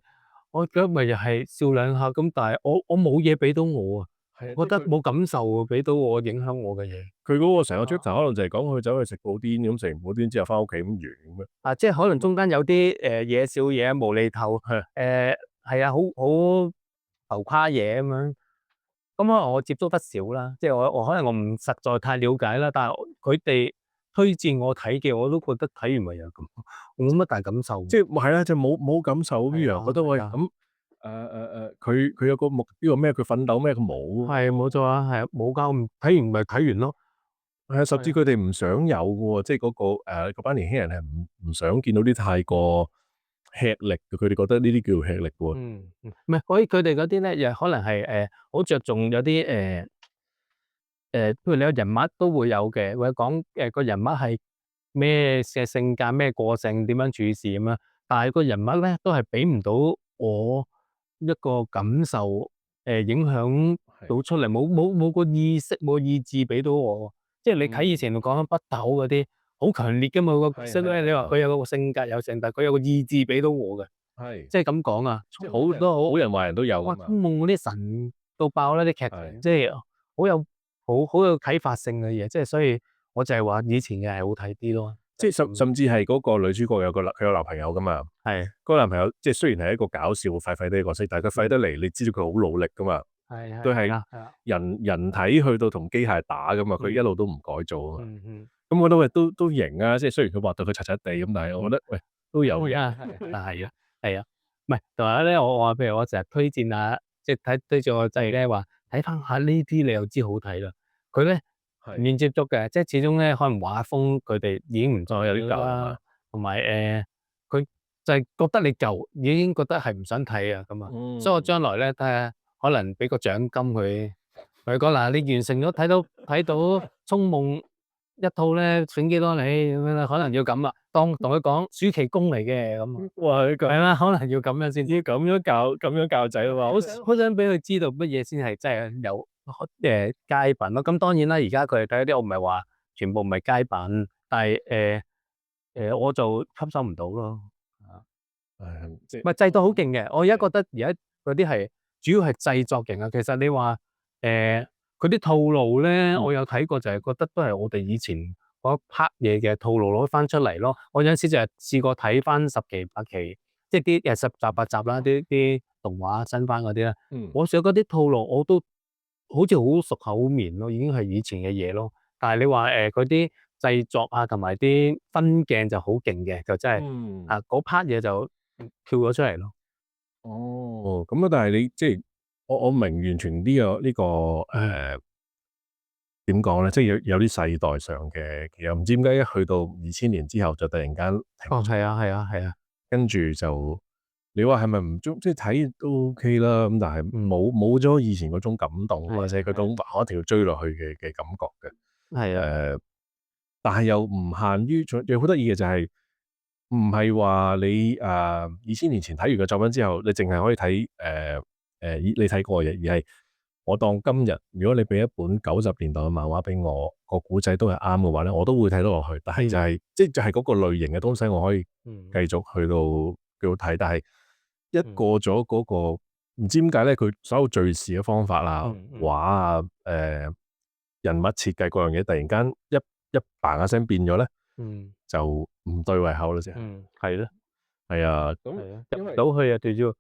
我覺得咪又係笑兩下咁，但係我冇嘢俾到我啊。覺得冇感受啊，俾到我影響我嘅嘢。佢嗰個成個 chapter 可能就係講佢走去食布甸，咁食完布甸之後翻屋企咁完咁樣。即係可能中間有啲嘢少嘢無厘頭，係啊，好浮誇嘢咁樣。咁可能我接觸得少啦，即係我可能我唔實在太了解啦。但係佢哋推薦我睇嘅，我都覺得睇完咪又咁，我冇乜大感受。即係係啦，就冇感受咁樣，覺得喂咁佢有個目標咩？佢奮鬥咩？佢冇。係冇錯啊，係啊，冇㗎，睇完咪睇完咯。係啊，甚至佢哋唔想有嘅喎，即係嗰班年輕人係唔想見到啲太過吃力嘅，佢哋覺得呢啲叫吃力喎。唔係，所以佢哋嗰啲咧，又可能係好着重有啲譬如你個人物都會有嘅，或者講個人物係咩嘅性格、咩個性、點樣處事咁樣，但係個人物咧都係俾唔到我一個感受，影響到出嚟，冇個意識、冇意志俾到我。即係你睇以前講緊北斗嗰啲，好強烈噶嘛個角色咧，你話佢有個性格有性，但係佢有個意志俾到我嘅，係，即係咁講啊，即係好多好人壞人都有哇！㗎嘛。通夢嗰啲神到爆啦啲劇情，即係好有啟發性嘅嘢，即係所以我就係話以前嘅係好睇啲咯。即係甚至係嗰個女主角佢有男朋友㗎嘛。係嗰個男朋友即係雖然係一個搞笑廢廢哋嘅角色，但係佢廢得嚟，你知道佢好努力㗎嘛。佢係人體去到同機械打㗎嘛，佢一路都唔改造啊嘛。咁我覺得喂都型啊，即係雖然佢畫到佢柒柒地咁，但係我覺得喂都有。係啊，唔係同埋咧，我譬如我成日推薦即係推薦我仔咧話睇翻下呢啲，你又知好睇啦。佢咧唔願接觸嘅，即係始終咧可能畫風佢哋已經唔再有啲舊啦，同埋佢就係覺得你舊，已經覺得係唔想睇啊咁啊。所以我將來咧睇下，可能俾個獎金佢，同佢講嗱，你完成咗睇到銃夢一套咧，醒幾多你咁樣啦，可能要咁啦，同佢講暑期工嚟嘅咁。哇！係啦，可能要咁樣先，要咁樣教仔啊嘛，好想俾佢知道乜嘢先係真係有佳品咯。咁當然啦，而家佢哋睇嗰啲，我唔係話全部唔係佳品，但係我就吸收唔到咯。即係唔係製作好勁嘅，我而家覺得而家嗰啲係主要係製作型啊。其實你話佢啲套路咧，我有睇過，就係覺得都係我哋以前嗰 part 嘢嘅套路攞翻出嚟咯。我有陣時就係試過睇翻10期8期，即係啲10集8集啦，啲動畫新翻嗰啲咧。我想嗰啲套路我都好似好熟口面咯，已經係以前嘅嘢咯。但係你話嗰啲製作啊，同埋啲分鏡就好勁嘅，就真係嗰 part 嘢就跳咗出嚟咯。哦，咁啊，但係你即係我明完全呢個點講咧，即係有啲世代上嘅，其實唔知點解一去到2000年之後就突然間停。係啊，跟住就你話係咪唔中，即係睇都 OK 啦，咁但係冇咗以前嗰種感動，或者嗰種我一定要追落去嘅感覺嘅。係啊，但係又唔限於，仲有好得意嘅就係唔係話你2000年前睇完嘅作品之後，你淨係可以睇你睇過嘅嘢，而係我當今日如果你俾一本90年代嘅漫畫俾我，個古仔都係啱嘅話咧，我都會睇得落去。但係就係嗰個類型嘅東西，我可以繼續去到幾好睇。但係一過咗嗰個唔知點解咧，佢所有敘事嘅方法啊、畫啊、人物設計各樣嘢，突然間一嘭一聲變咗咧，就唔對胃口啦，先係咯，係啊，入唔到去啊，最主要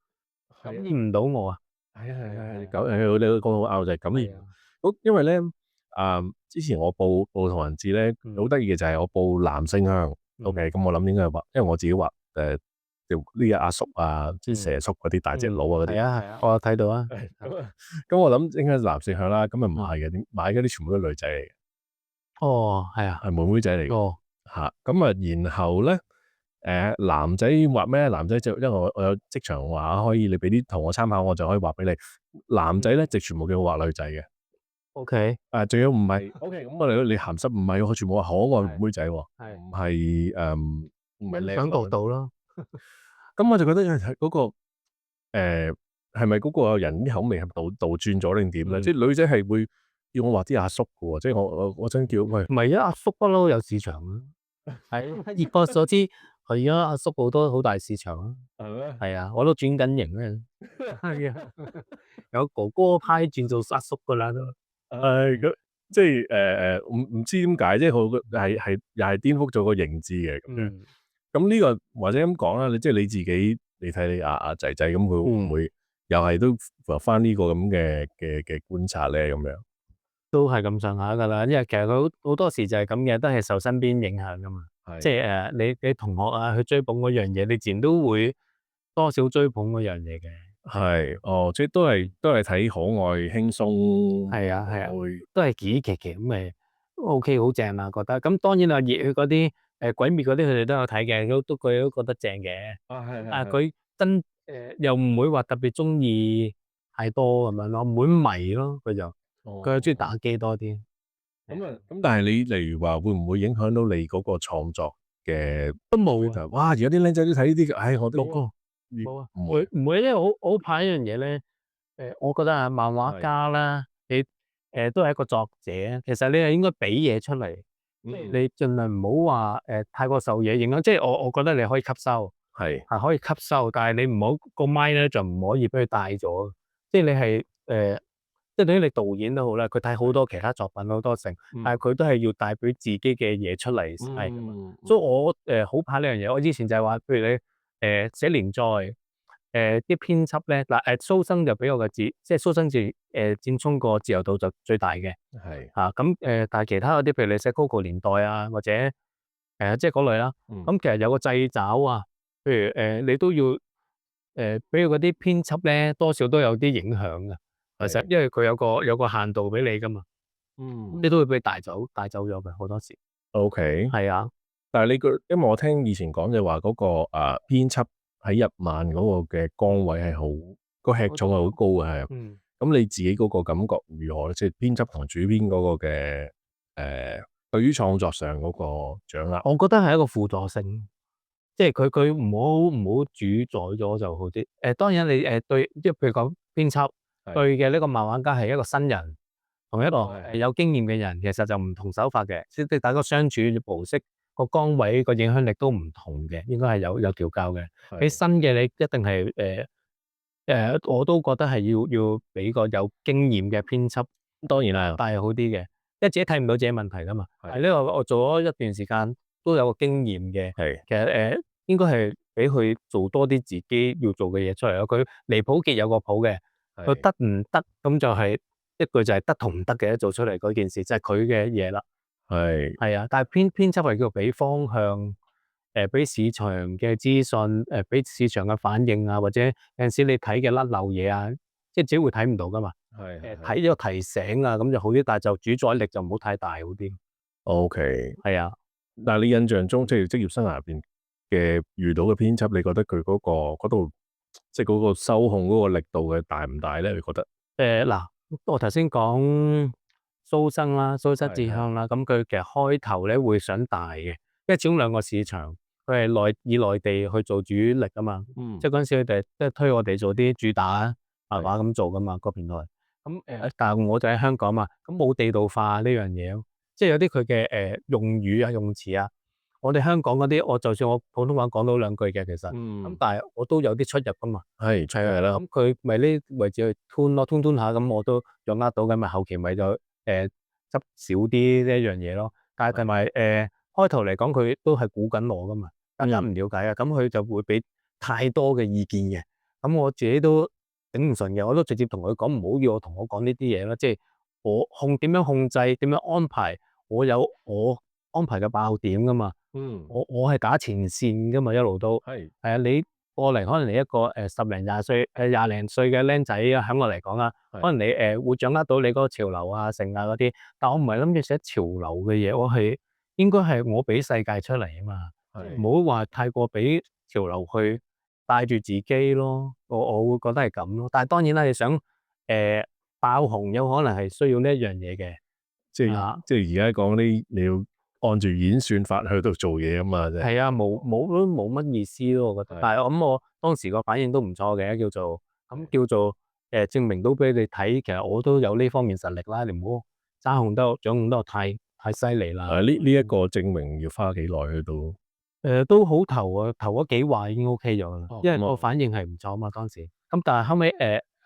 感染唔到我啊。係，你講得好啱，就係感染。因為咧，之前我報同人誌咧，好得意嘅就係我報男性向，OK，咁我諗應該係畫，因為我自己畫呢啲阿叔啊，即係蛇叔嗰啲大隻佬啊嗰啲。係啊，我有睇到啊。咁我諗應該係男性向啦，咁啊唔係嘅，買嗰啲全部都係女仔嚟嘅。哦，係啊，係妹妹仔嚟嘅。哦，咁啊，然後咧，男仔畫咩？男仔就因為我有職場畫，可以你俾啲同我參考，我就可以畫俾你。男仔咧就全部叫我畫女仔嘅。OK，仲要唔係 OK，咁我哋你鹹濕唔係，我全部話可愛妹仔喎，唔係唔係靚想角度咯。咁我就覺得嗰個係咪嗰個人啲口味係倒轉咗定點咧？即係女仔係會要我畫啲阿叔嘅喎，即係我想叫喂，唔係啊，阿叔不嬲有市場啊。係，以我所知，係啊，阿叔好大市場啊。係咩？係啊，我都轉緊型咧。係啊，有哥哥派轉做阿叔噶啦都。咁即係唔知點解，即係佢係又係顛覆咗個認知嘅咁樣。咁呢個或者咁講啦，即係你自己，你睇你阿仔仔咁，佢會唔會又係都符合翻呢個咁嘅觀察咧？咁樣都係咁上下噶啦，因為其實佢好多時就係咁嘅，都係受身邊影響噶嘛。即係你同學啊去追捧嗰樣嘢，你自然都會多少追捧嗰樣嘢嘅。係，即係都係睇可愛輕鬆，係啊，都係奇奇咁嘅。OK 好正啊，覺得。咁當然啦，熱血嗰啲鬼滅嗰啲佢哋都有睇嘅，佢都覺得正嘅。但係佢又唔會話特別中意太多咁樣咯，唔會迷咯，佢係中意打機多啲。咁但係你例如話會唔會影響到你嗰個創作嘅？都冇啊，哇！而家啲僆仔都睇呢啲嘅，唉，我都冇啊，冇啊，唔唔會，因為我好怕一樣嘢咧。我覺得啊，漫畫家啦，你都係一個作者，其實你係應該俾嘢出嚟，即係你盡量唔好話太過受嘢影響。即係我覺得你可以吸收，係可以吸收，但係你唔好個 mind 咧就唔可以俾佢帶咗。即係你係即係等於你導演都好啦，佢睇好多其他作品好多成，但係佢都係要帶俾自己嘅嘢出嚟係㗎嘛。所以我好怕呢樣嘢。我之前就係話，譬如你寫連載。啲編輯咧嗱，蘇生就比我嘅即係蘇生佔充個自由度就最大嘅。咁但係其他嗰啲，譬如你寫 Coco 年代啊，或者即係嗰類啦。咁其實有個掣肘啊，譬如你都要俾佢嗰啲編輯咧，多少都有啲影響嘅。其實因為佢有個限度俾你噶嘛。咁你都會俾帶走咗嘅好多時。OK。係啊。但係因為我聽以前講就話嗰個編輯喺日漫嗰個嘅崗位係個吃重係好高嘅，係。咁你自己嗰個感覺如何咧？即係編輯同主編嗰個嘅對於創作上嗰個掌握，我覺得係一個輔助性，即係佢唔好主宰咗就好啲。當然你對，即係譬如講編輯對嘅呢個漫畫家係一個新人，同一個有經驗嘅人，其實就唔同手法嘅，即係大家相處模式個崗位個影響力都唔同嘅，應該係有調教嘅。你新嘅你一定係我都覺得係要俾個有經驗嘅編輯，當然啦，但係好啲嘅，因為自己睇唔到自己問題噶嘛。係呢個我做咗一段時間都有個經驗嘅。其實應該係俾佢做多啲自己要做嘅嘢出嚟咯。佢離譜極有個譜嘅，佢得唔得咁就係一句就係得同唔得嘅，做出嚟嗰件事就係佢嘅嘢啦。係啊，但係編輯係叫俾方向。俾市場嘅資訊，俾市場嘅反應啊，或者有陣時你睇嘅甩漏嘢啊，即係自己會睇唔到噶嘛。睇咗個提醒啊，咁就好啲，但係就主宰力就唔好太大好啲。OK。係啊。但係你印象中即係職業生涯入邊嘅遇到嘅編輯，你覺得佢嗰度即係嗰個收控嗰個力度嘅大唔大咧？你覺得？嗱，我頭先講蘇生啦，蘇生志向啦，咁佢其實開頭咧會想大嘅，因為始終兩個市場。佢係以內地去做主力啊嘛。即係嗰陣時佢哋即係推我哋做啲主打漫畫咁做噶嘛，個平台。咁但係我就喺香港嘛，咁冇地道化呢樣嘢咯。即係有啲佢嘅用語啊、用詞啊，我哋香港嗰啲，我就算我普通話講到兩句嘅，其實咁，但係我都有啲出入噶嘛。係啦。咁佢咪呢位置去吞下，咁我都掌握到嘅，咪後期咪就執少啲呢一樣嘢咯。但係同埋開頭嚟講，佢都係估緊我噶嘛。大家唔了解啊，咁佢就會俾太多嘅意見嘅，咁我自己都頂唔順嘅，我都直接同佢講，唔好要我同我講呢啲嘢啦，即係我點樣控制，點樣安排，我有我安排嘅爆點噶嘛。我係打前線噶嘛，一路都係啊。你過嚟可能你一個十零廿歲廿零歲嘅僆仔啊，喺我嚟講啊，可能你會掌握到你嗰個潮流啊、成啊嗰啲，但我唔係諗住寫潮流嘅嘢，我係應該係我俾世界出嚟啊嘛。唔好話太過俾潮流去帶住自己咯，我會覺得係咁咯。但係當然啦，你想爆紅，有可能係需要呢一樣嘢嘅。即係而家講啲你要按住演算法去度做嘢啊嘛，啫。係啊，冇乜意思咯，我覺得。但係我當時個反應都唔錯嘅，叫做證明到俾你睇，其實我都有呢方面實力啦。你唔好掌控得太犀利啦。呢一個證明要花幾耐去到？都好頭啊，頭嗰幾話已經 OK 咗啦，因為個反應係唔錯啊嘛當時。咁但係後尾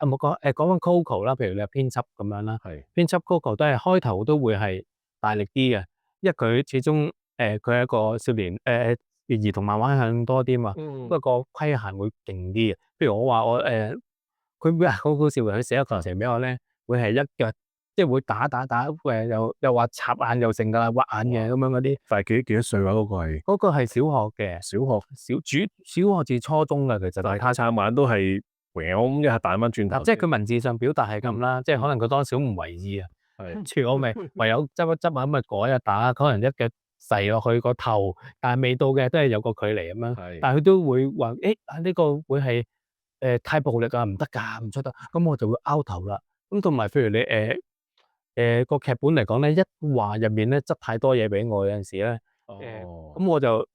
冇講翻 Coco 啦，譬如你係編輯咁樣啦，編輯 Coco 都係開頭都會係大力啲嘅，因為佢始終佢係一個少年兒童漫畫向多啲嘛，不過個規限會勁啲嘅。譬如我話佢每日好好笑嘅，佢寫一個劇情俾我咧，會係一腳。即係會打，又話插眼又成㗎啦，挖眼嘅咁樣嗰啲。但係幾多歲話嗰個係？嗰個係小學嘅，小學至初中嘅其實。但係插眼都係咁一下彈翻轉頭。即係佢文字上表達係咁啦，即係可能佢當時唔為意啊。跟住我咪唯有執一執下咁咪改啊打，可能一腳射落去個頭，但係未到嘅，都係有個距離咁樣。係但係佢都會話：呢個會係太暴力啊，唔得㗎，唔出得。咁我就會拗頭啦。咁同埋譬如你個劇本嚟講咧，一話入面咧執太多嘢俾我，有陣時咧咁我就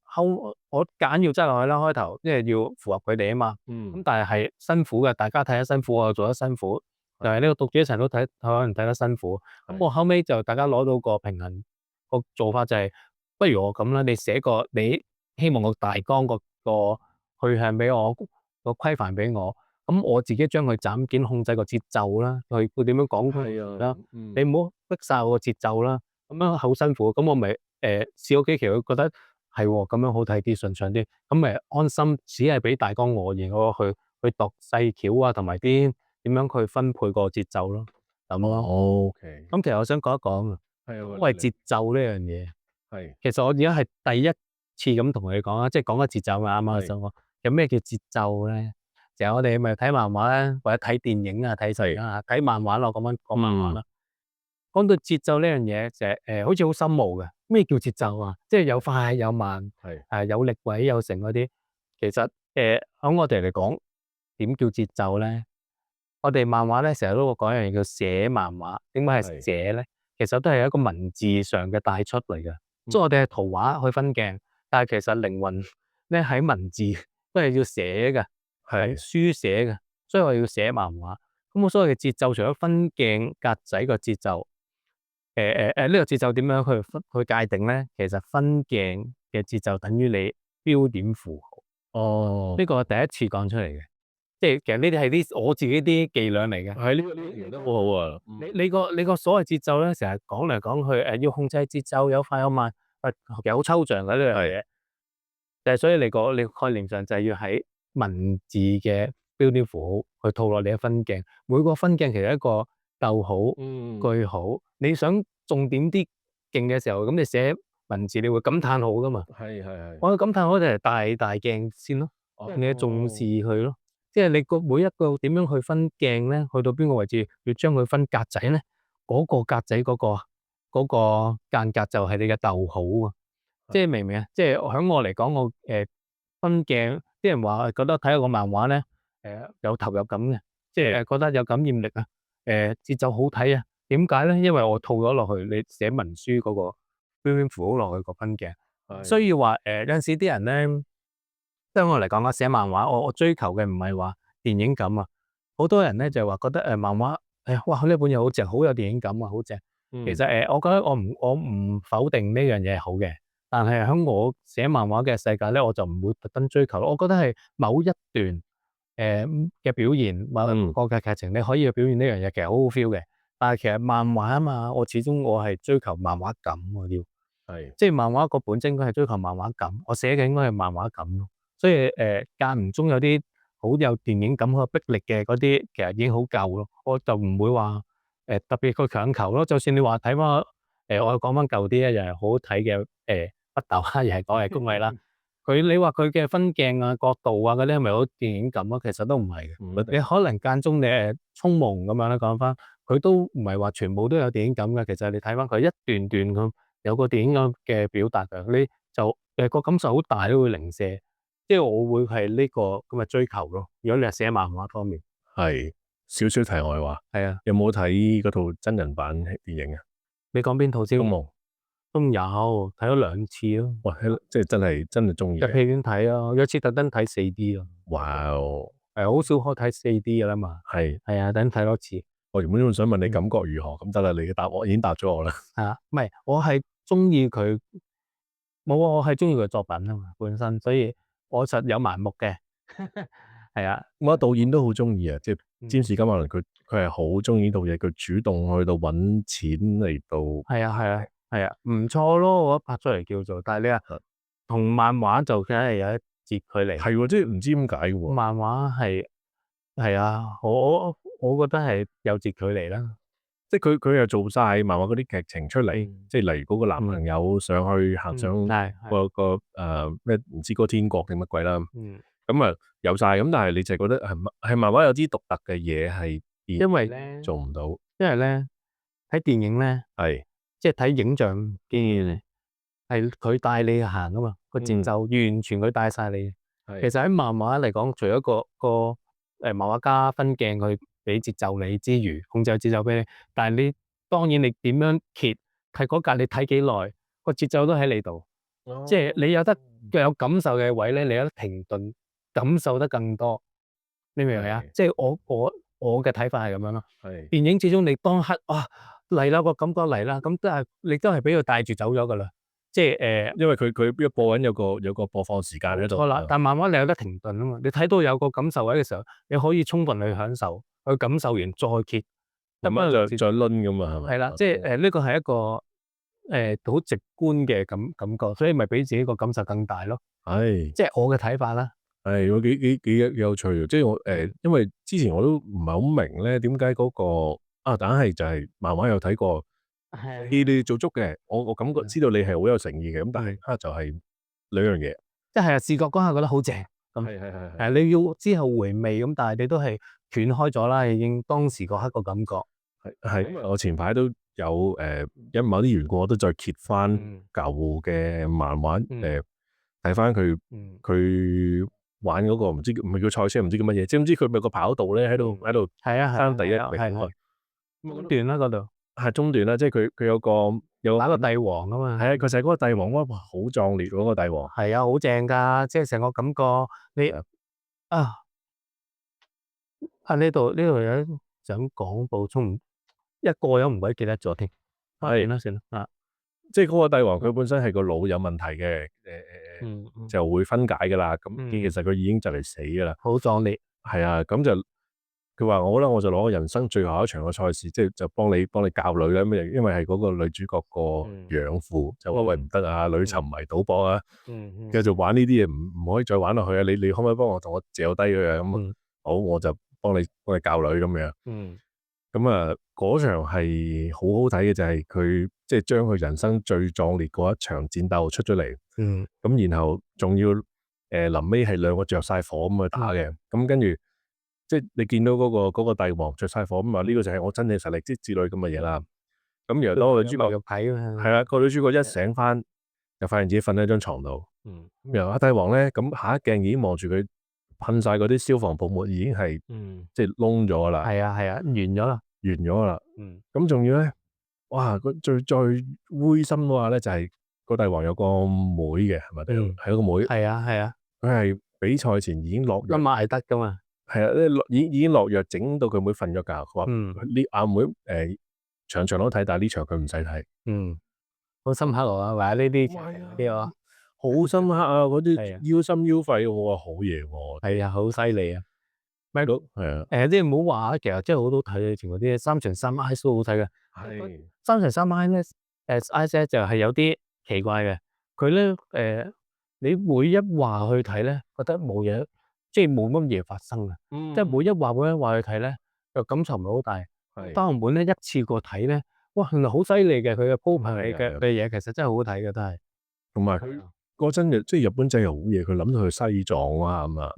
我夾硬要執落去啦，開頭，因為要符合佢哋啊嘛。咁但係辛苦嘅，大家睇得辛苦，我又做得辛苦，就係呢個讀者一齊都可能睇得辛苦。咁我後尾就大家攞到個平衡，個做法就係，不如我咁啦，你寫個你希望個大綱個去向俾我，個規範俾我，咁我自己將佢斬件控制個節奏啦，佢點樣講佢啦，你唔好逼晒我個節奏啦，咁樣好辛苦。咁我咪試過幾期，佢覺得係喎，咁樣好睇啲，順暢啲，咁咪安心，只係俾大綱我，然後我去度細橋啊，同埋啲點樣去分配個節奏咯，咁咯。OK，咁其實我想講一講，所謂節奏呢樣嘢，係其實我而家係第一次咁同你講啊，即係講緊節奏啊，啱啱我想講，有咩叫節奏咧？成日我哋咪睇漫畫咧，或者睇電影啊，睇成啊，睇漫畫咯，講漫畫啦。講到節奏呢樣嘢，就係好似好深奧嘅。咩叫節奏啊？即係有快有慢，有力位有成嗰啲。其實喺我哋嚟講，點叫節奏咧？我哋漫畫咧成日都會講一樣嘢叫寫漫畫。點解係寫咧？其實都係一個文字上嘅帶出嚟嘅。即係我哋係圖畫去分鏡，但係其實靈魂咧喺文字都係要寫嘅，係書寫嘅，所以我要寫漫畫。咁我所謂嘅節奏，除咗分鏡格仔個節奏，呢個節奏點樣去界定咧？其實分鏡嘅節奏等於你標點符號。呢個係第一次講出嚟嘅，即係其實呢啲係啲我自己啲伎倆嚟嘅。係呢個形容得好好啊！你個所謂節奏咧，成日講嚟講去要控制節奏，有快有慢，其實好抽象嘅呢樣嘢。就係所以你個概念上就係要喺文字嘅標點符號去套落你嘅分鏡，每個分鏡其實一個逗號、句號。你想重點啲勁嘅時候，咁你寫文字你會感嘆號噶嘛？我嘅感嘆號就係大鏡先咯，你重視佢咯。即係你每一個點樣去分鏡咧，去到邊個位置要將佢分格仔咧，嗰個格仔嗰個間隔就係你嘅逗號啊！即係明唔明啊？即係響我嚟講，我分鏡，啲人話覺得睇個漫畫咧，有投入感嘅，即係覺得有感染力啊，節奏好睇啊。點解咧？因為我套咗落去，你寫文書嗰個標點符號落去個分鏡，需要話有陣時啲人咧，即係我嚟講，我寫漫畫，我追求嘅唔係話電影感啊。好多人咧就話覺得漫畫，哇呢本嘢好正，好有電影感啊，好正。其實我覺得我唔否定呢樣嘢係好嘅。但係喺我寫漫畫嘅世界咧，我就唔會特登追求咯。我覺得係某一段嘅表現，某個嘅劇情，你可以去表現呢樣嘢，其實好好 feel 嘅。但係其實漫畫啊嘛，我始終我係追求漫畫感，我要即係漫畫個本質應該係追求漫畫感，我寫嘅應該係漫畫感咯。所以間唔中有啲好有電影感、好有逼力嘅嗰啲，其實已經好夠咯。我就唔會話特別去強求咯。就算你話睇翻我講翻舊啲咧，又係好好睇嘅北斗啊，又係講係工藝啦。你話佢嘅分鏡啊、角度啊嗰啲係咪好電影感啊？其實都唔係嘅。你可能間中你匆忙咁樣咧講翻，佢都唔係話全部都有電影感嘅。其實你睇翻佢一段段咁有個電影咁嘅表達嘅，你就個感受好大都會零舍。即係我會係呢個咁嘅追求咯。如果你係寫漫畫方面，係少少題外話，係啊，有冇睇嗰套真人版電影啊？你講邊套先？東夢都有睇咗2次咯。哇，即係真係中意。入戲院睇啊，有一次特登睇 4D 啊。哇哦，好少可睇 4D 噶啦嘛。係啊，等睇多次。我原本仲想問你感覺如何，咁得啦，你嘅答案已經答咗我啦。唔係，我係中意佢，冇啊，我係中意佢作品啊嘛，本身，所以我實有盲目嘅。係啊，我導演都好中意啊，即係詹士金馬倫，佢係好中意呢套嘢，佢主動去到揾錢嚟到。係啊，唔錯咯，我覺得拍出嚟叫做，但係你話同漫畫就梗係有一截距離。係喎，即係唔知點解喎。漫畫係啊，我覺得係有截距離啦。即係佢又做晒漫畫嗰啲劇情出嚟，即係例如嗰個男朋友上去行上個咩唔知嗰個天國定乜鬼啦。咁啊有晒，咁但係你就覺得係漫畫有啲獨特嘅嘢係，因為咧做唔到，因為咧睇電影咧，係即係睇影像嘅嘢嚟，係佢帶你行啊嘛，個節奏完全佢帶晒你。其實喺漫畫嚟講，除咗個漫畫家分鏡去俾節奏你之餘，控制節奏俾你，但係你當然你點樣揭係嗰格你睇幾耐，個節奏都喺你度。即係你有得有感受嘅位咧，你有得停頓，感受得更多。你明唔明啊？即係我嘅睇法係咁樣咯。係電影始終你當刻嚟啦，個感覺嚟啦，咁都係你都係俾佢帶住走咗噶啦。即係因為佢一播緊有個播放時間喺度。錯啦。但漫畫你有得停頓啊嘛，你睇到有個感受位嘅時候，你可以充分去享受，去感受完再揭，慢慢再攆咁嘛，係咪？係啦，即係呢個係一個好直觀嘅感覺，所以咪俾自己個感受更大咯。係即係我嘅睇法啦。係，我幾有趣嘅，即係我因為之前我都唔係好明咧，點解嗰個但係就係漫畫有睇過，你做足嘅，我感覺知道你係好有誠意嘅，咁但係就係兩樣嘢，即係視覺嗰下覺得好正，咁係你要之後回味咁，但係你都係斷開咗啦，已經當時嗰刻個感覺。係，因為我前排都有因某啲緣故，我都再揭翻舊嘅漫畫睇翻佢玩嗰個唔知唔係叫賽車，唔知叫乜嘢，即係唔知佢咪個跑道咧喺度係啊，爭第一名係中段啦嗰度，係中段啦，即係佢有打個帝王啊嘛。係啊，佢就係嗰個帝王，哇，好壯烈嗰個帝王。係啊，好正㗎，即係成個感覺。你呢度有想講補充，一個都唔鬼記得咗添。算啦。即係嗰個帝王，佢本身係個腦有問題嘅，就會分解㗎啦。咁其實佢已經就嚟死㗎啦。好壯烈。係啊，咁就佢話我就攞人生最後一場嘅賽事，即係就幫你教女啦。因為係嗰個女主角個養父就話喂，唔得啊，女沉迷賭博啊，繼續玩呢啲嘢唔可以再玩落去啊。你可唔可以幫我同我嚼低佢啊？咁好，我就幫你教女咁樣。咁啊，嗰場係好好睇嘅，就係佢即係將佢人生最壯烈嗰一場戰鬥出咗嚟。咁然後仲要臨尾係兩個着晒火咁去打嘅。咁跟住即係你見到嗰個帝王着晒火咁話呢個就係我真正實力之類咁嘅嘢啦。咁然後當個女主角係啦，個女主角一醒翻，就發現自己瞓喺張床度。咁然後阿帝王咧，咁下一鏡已經望住佢噴晒嗰啲消防泡沫，已經係即係窿咗啦。係啊，完咗啦。咁仲要咧，哇！最灰心嘅話咧，就係個帝王有個妹嘅，係咪？係一個妹。係啊。佢係比賽前已經落藥，咁捱得噶嘛？係啊，已經落藥，整到佢妹瞓咗覺。佢話呢阿妹場場都睇，但係呢場佢唔使睇。好深刻喎，或者呢啲好深刻啊！嗰啲腰心腰肺，我話好嘢喎。係啊，好犀利啊！咩到？係啊。即係唔好話，其實真係好多睇嘅，全部啲3乘3 Ice 都好睇嘅。係3乘3 Ice 咧，Ice 就係有啲奇怪嘅。佢咧你每一話去睇咧，覺得冇嘢，即係冇乜嘢發生啊。即係每一話去睇咧，個感受唔係好大。單行本咧一次過睇咧，哇，原來好犀利嘅，佢嘅鋪排嘅嘢其實真係好好睇嘅，都係。同埋佢嗰陣嘅即係日本仔又好嘢，佢諗到去西藏啊咁啊。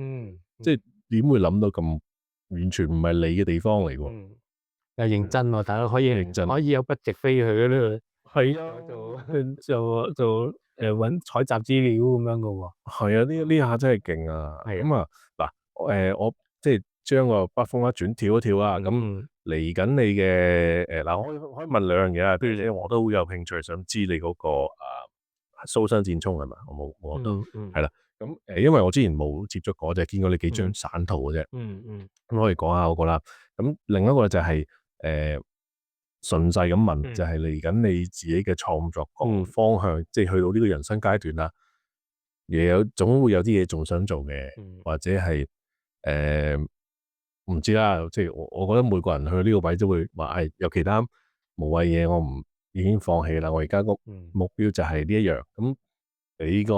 即係點會諗到咁完全唔係你嘅地方嚟喎？又認真喎，大佬可以有筆直飛去嗰度。係啊，就揾採集資料咁樣嘅喎。係啊，呢下真係勁啊！咁啊嗱，我即係將個筆鋒一轉跳一跳啊。咁嚟緊你嘅嗱，我可以問兩樣嘢啊。譬如我都好有興趣，想知你嗰個蘇生戰衝係咪？我都係啦。咁因為我之前冇接觸過，就係見過你幾張散圖嘅啫。咁可以講下嗰個啦。咁另一個就係順勢咁問，就係嚟緊你自己嘅創作個方向，即係去到呢個人生階段啦，總會有啲嘢仲想做嘅，或者係唔知啦。即係我覺得每個人去到呢個位都會話，有其他無謂嘢我唔已經放棄啦。我而家個目標就係呢一樣。咁你個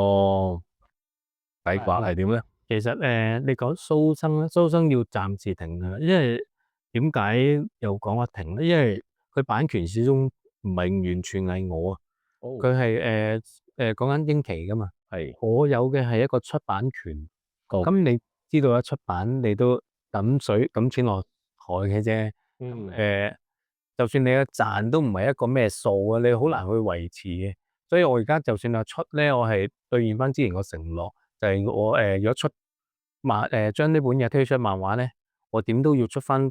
睇法係點咧？其實你講蘇生咧，蘇生要暫時停㗎，因為點解又講話停咧？因為佢版權始終唔係完全係我啊，佢係講緊英奇噶嘛。我有嘅係一個出版權。咁你知道啦，出版你都抌錢落海嘅啫。就算你嘅賺都唔係一個咩數啊，你好難去維持嘅。所以我而家就算出咧，我係兌現翻之前個承諾，就係我如果出將呢本嘅推出漫畫咧，我點都要出翻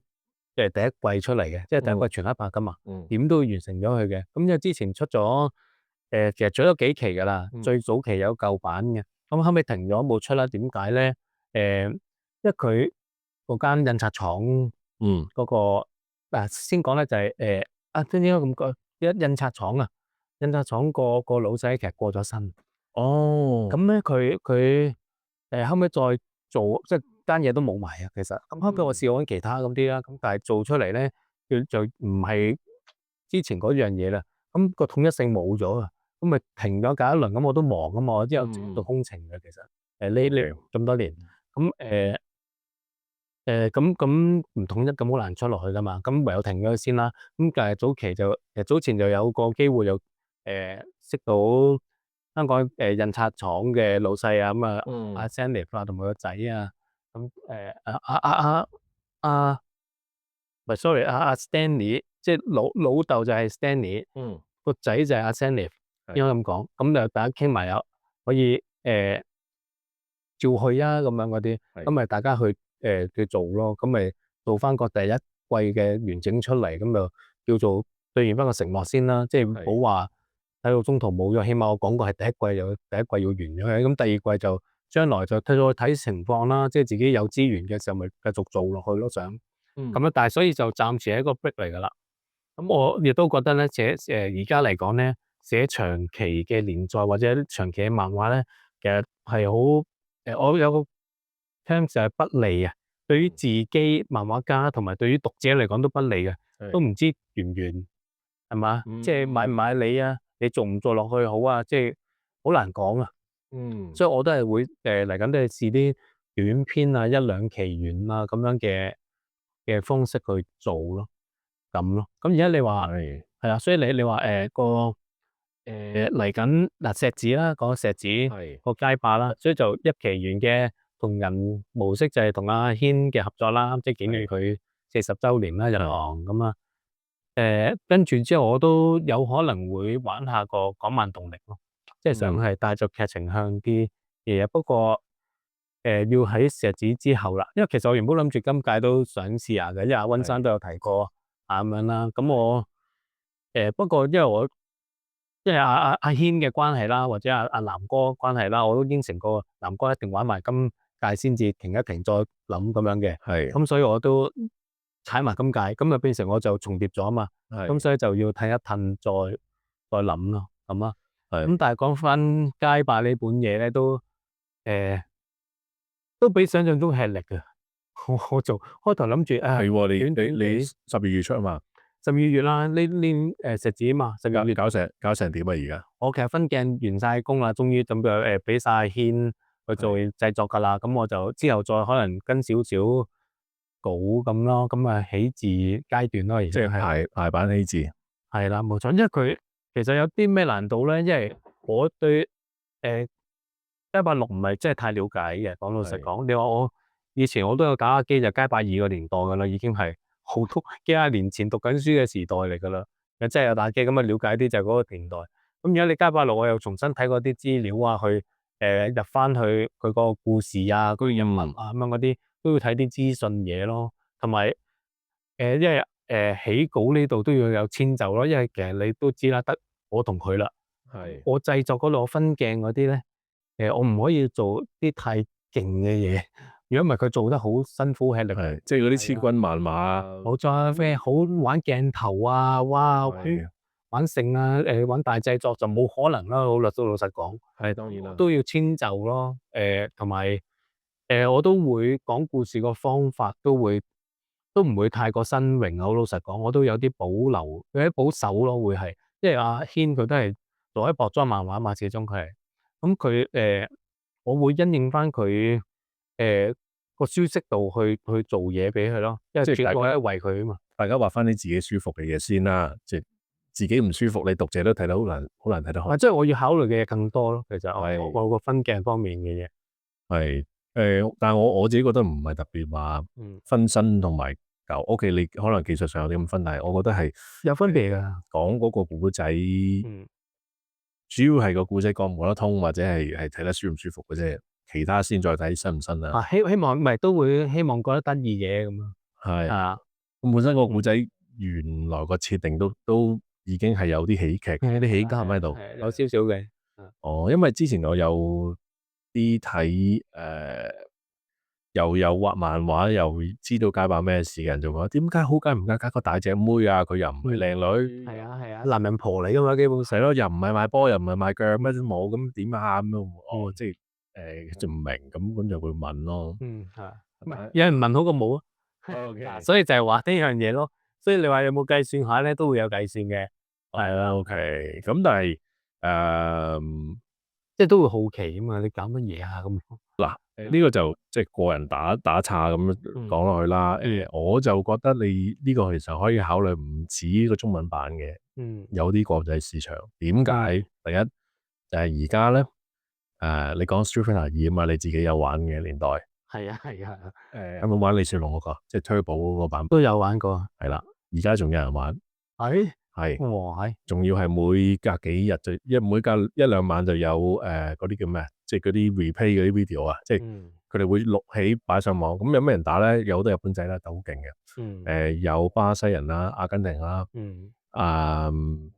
第一季出嚟嘅，即係第一季全黑白噶嘛，點都要完成咗佢嘅。咁因為之前出咗其實出咗幾期噶啦，最早期有舊版嘅，咁後尾停咗冇出啦。點解咧？因為佢嗰間印刷廠嗰個先講咧就係應該咁講，印刷廠個老細其實過咗身。哦，咁咧佢後尾再做，即係間嘢都冇埋啊。其實咁後尾我試過揾其他咁啲啦，咁但係做出嚟咧，佢就唔係之前嗰樣嘢啦。咁個統一性冇咗啊，咁咪停咗隔一輪。咁我都忙啊嘛，我之後做空程嘅其實呢咁多年，咁咁唔統一咁好難出落去噶嘛，咁唯有停咗佢先啦。咁但係其實早前就有個機會又識到香港印刷廠嘅老細啊，咁阿 Sandy 啊同埋個仔啊，咁唔係 sorry 阿 Stanley，即係老豆就係 Stanley，個仔就係阿 Sandy，應該咁講。咁就大家傾埋有可以照去啊咁樣嗰啲，咁咪大家去做咯，咁咪做翻個第一季嘅完整出嚟，咁就叫做兌現翻個承諾先啦。即係唔好話睇到中途冇咗，起碼我講過係第一季要完咗嘅，咁第二季就將來就睇情況啦。即係自己有資源嘅時候，咪繼續做落去咯。想咁樣，但係所以就暫時係一個 break 嚟噶啦。咁我亦都覺得咧，而家嚟講咧，寫長期嘅連載或者長期嘅漫畫咧，其實係好我有個 term 就係不利啊。對於自己漫畫家同埋對於讀者嚟講都不利嘅，都唔知完唔完係嘛？即係買唔買你啊？你做唔做落去好啊？即係好難講啊。所以我都係會嚟緊都係試啲短篇啊，一兩期完啊咁樣嘅方式去做咯，咁咯。咁而家你話係啊，所以你話嚟緊石子啦，講石子個街霸啦，所以就一期完嘅同人模式就係同阿軒嘅合作啦，即係紀念佢40週年啦，入行咁啊。跟住之後我都有可能會玩下個港漫動力咯，即係想係帶着劇情向啲嘢。不過要喺石子之後啦，因為其實我原本諗住今屆都想試下嘅，因為阿溫生都有提過咁樣啦。咁我不過因為我即係阿軒嘅關係啦，或者阿南哥關係啦，我都應承過南哥一定玩埋今屆先至停一停再諗咁樣嘅。咁所以我都踩埋今屆，咁就變成我就重疊咗啊嘛。咁所以就要褪一褪再諗咯，咁啊。咁但係講翻街霸呢本嘢咧，都比想象中吃力嘅。我做開頭諗住你12月出啊嘛，12月啦，呢石子啊嘛，12月搞成點啊而家？我其實分鏡完晒工啦，終於準備俾晒阿軒去做製作噶啦。咁我就之後再可能跟少少稿咁咯，咁啊起字階段咯，而即係排版起字。係啦，冇錯。因為佢其實有啲咩難度咧，因為我對街霸6唔係真係太了解嘅。講老實講，你話我以前我都有打下機，就街霸2個年代噶啦，已經係好多幾廿年前讀緊書嘅時代嚟噶啦。真係有打機咁啊，了解啲就係嗰個年代。咁而家你街霸6，我又重新睇過啲資料啊，去入翻去佢個故事啊，嗰啲人物啊咁樣嗰啲，都要睇啲資訊嘢咯。同埋因為起稿呢度都要有遷就咯，因為其實你都知啦，得我同佢啦。我製作嗰度我分鏡嗰啲咧，我唔可以做啲太勁嘅嘢，如果唔係佢做得好辛苦吃力。即係嗰啲千軍萬馬。冇錯，咩好玩鏡頭啊，哇，玩成啊，玩大製作就冇可能啦。老實講，當然啦，都要遷就咯。同埋我都會講故事個方法，都唔會太過新穎。好老實講，我都有啲保留，有啲保守咯，會係，因為阿軒佢都係做喺薄裝漫畫嘛，始終佢係，咁佢我會因應翻佢個舒適度去做嘢俾佢咯，因為主要係為佢啊嘛。大家畫翻啲自己舒服嘅嘢先啦，即係自己唔舒服，你讀者都睇得好難睇得開。即係我要考慮嘅嘢更多咯，其實我個分鏡方面嘅嘢係但係我自己覺得唔係特別話分身同埋舊。OK，你可能技術上有啲咁分，但係我覺得係有分別㗎。講嗰個故仔，主要係個故仔講唔講得通，或者係睇得舒唔舒服嘅啫。其他先再睇新唔新啦。希望唔係都會希望覺得得意嘅咁樣。係啊，咁本身個故仔原來個設定都已經係有啲喜劇，啲喜感喺度。有少少嘅。哦，因為之前我有啲睇又有畫漫畫，又知道街霸咩事嘅人就話：點解好解唔解加個大隻妹啊？佢又唔係靚女，係啊，男人婆嚟㗎嘛，基本上。係咯，又唔係賣波，又唔係賣腳，乜都冇，咁點啊？咁哦，即係就唔明，咁就會問咯。係。唔係有人問好過冇啊。OK，所以就係話呢樣嘢咯。所以你話有冇計算下咧，都會有計算嘅。係啦，OK，咁但係即係都會好奇啊嘛，你搞乜嘢啊咁。呢個就即係個人打岔咁樣講落去啦。我就覺得你呢個其實可以考慮唔止呢個中文版嘅，有啲國際市場。點解？第一就係而家咧，你講 Street Fighter 2啊嘛，你自己有玩嘅年代。係啊，有冇玩李小龍嗰個，即係 Turbo 嗰個版本？都有玩過。係啦，而家仲有人玩。係，哇，仲要係每隔幾日每隔一兩晚就有嗰啲叫咩？即係嗰啲 replay 嗰啲 video 啊，即係佢哋會錄起擺上網。咁有咩人打咧？有好多日本仔啦，都好勁嘅。有巴西人啦、阿根廷啦、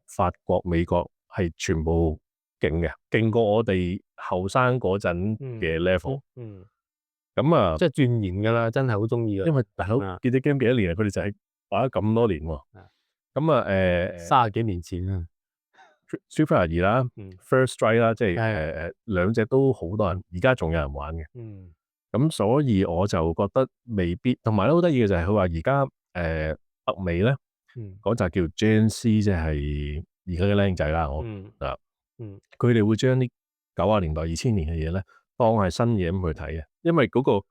法國、美國係全部勁嘅，勁過我哋後生嗰陣嘅 level。咁啊，即係鑽研㗎啦，真係好中意㗎。因為大佬見隻 game 幾多年啊？佢哋就係玩咗咁多年喎。咁啊30幾年前啊。Street Fighter 2啦，First Strike 啦，即係兩隻都好多人，而家仲有人玩嘅。咁所以我就覺得未必，同埋咧好得意嘅就係佢話而家北美咧嗰扎叫 Gen C，即係而家嘅僆仔啦，佢哋會將啲90年代、2000年嘅嘢咧當係新嘢咁去睇嘅，因為嗰個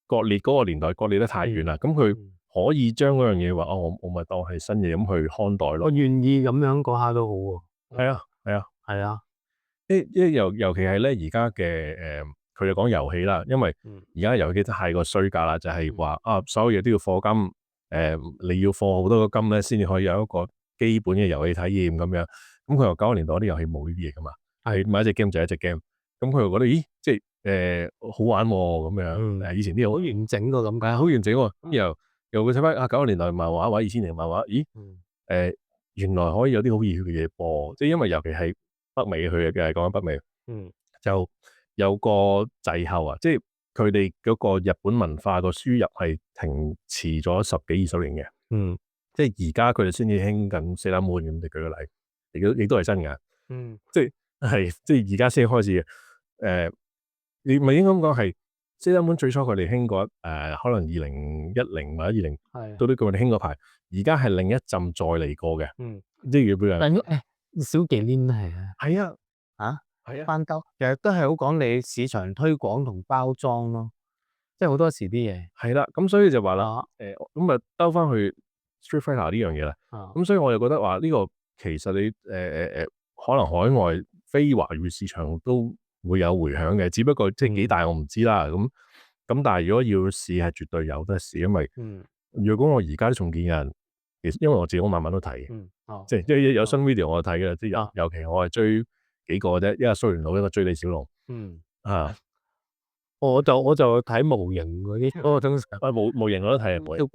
割裂嗰個年代割裂得太遠啦，咁佢可以將嗰樣嘢話我咪當係新嘢咁去看待咯。我願意咁樣嗰下都好喎。係啊，因為尤其係咧而家嘅佢哋講遊戲啦，因為而家遊戲太過衰格啦，就係話所有嘢都要課金，你要課好多個金咧，先至可以有一個基本嘅遊戲體驗咁樣。咁佢話90年代啲遊戲冇呢啲嘢噶嘛，係買一隻 game 就一隻 game，咁佢又覺得咦，即係好玩咁樣。以前啲好完整個咁解，好完整喎。咁又會睇翻90年代漫畫或者2000年漫畫，咦原來可以有啲好熱血嘅嘢播，即係因為尤其係北美去嘅，講緊北美，就有個滯後啊，即係佢哋嗰個日本文化個輸入係停遲咗10幾20年嘅，即係而家佢哋先至興緊Sailor Moon咁，就舉個例，亦都係真嘅，即係而家先開始嘅，你咪應該咁講係Sailor Moon最初佢哋興過可能2010或者20到啲佢哋興嗰排。而家係另一陣再嚟過嘅，即係日本人。小忌廉係啊，翻兜，其實都係好講你市場推廣同包裝咯，即係好多時啲嘢。係啦，咁所以就話啦，咁兜翻去 Street Fighter 呢樣嘢啦，咁所以我就覺得話呢個其實你可能海外非華語市場都會有回響嘅，只不過即係幾大我唔知啦。咁但係如果要試係絕對有得試，因為如果我而家都仲見人。因為我自己慢慢都睇嘅，即係有新 video 我就睇嘅，即係尤其我係追幾個啫，一個蘇聯佬，一個追李小龍，我就睇模型嗰啲，我通常模型我都睇，我就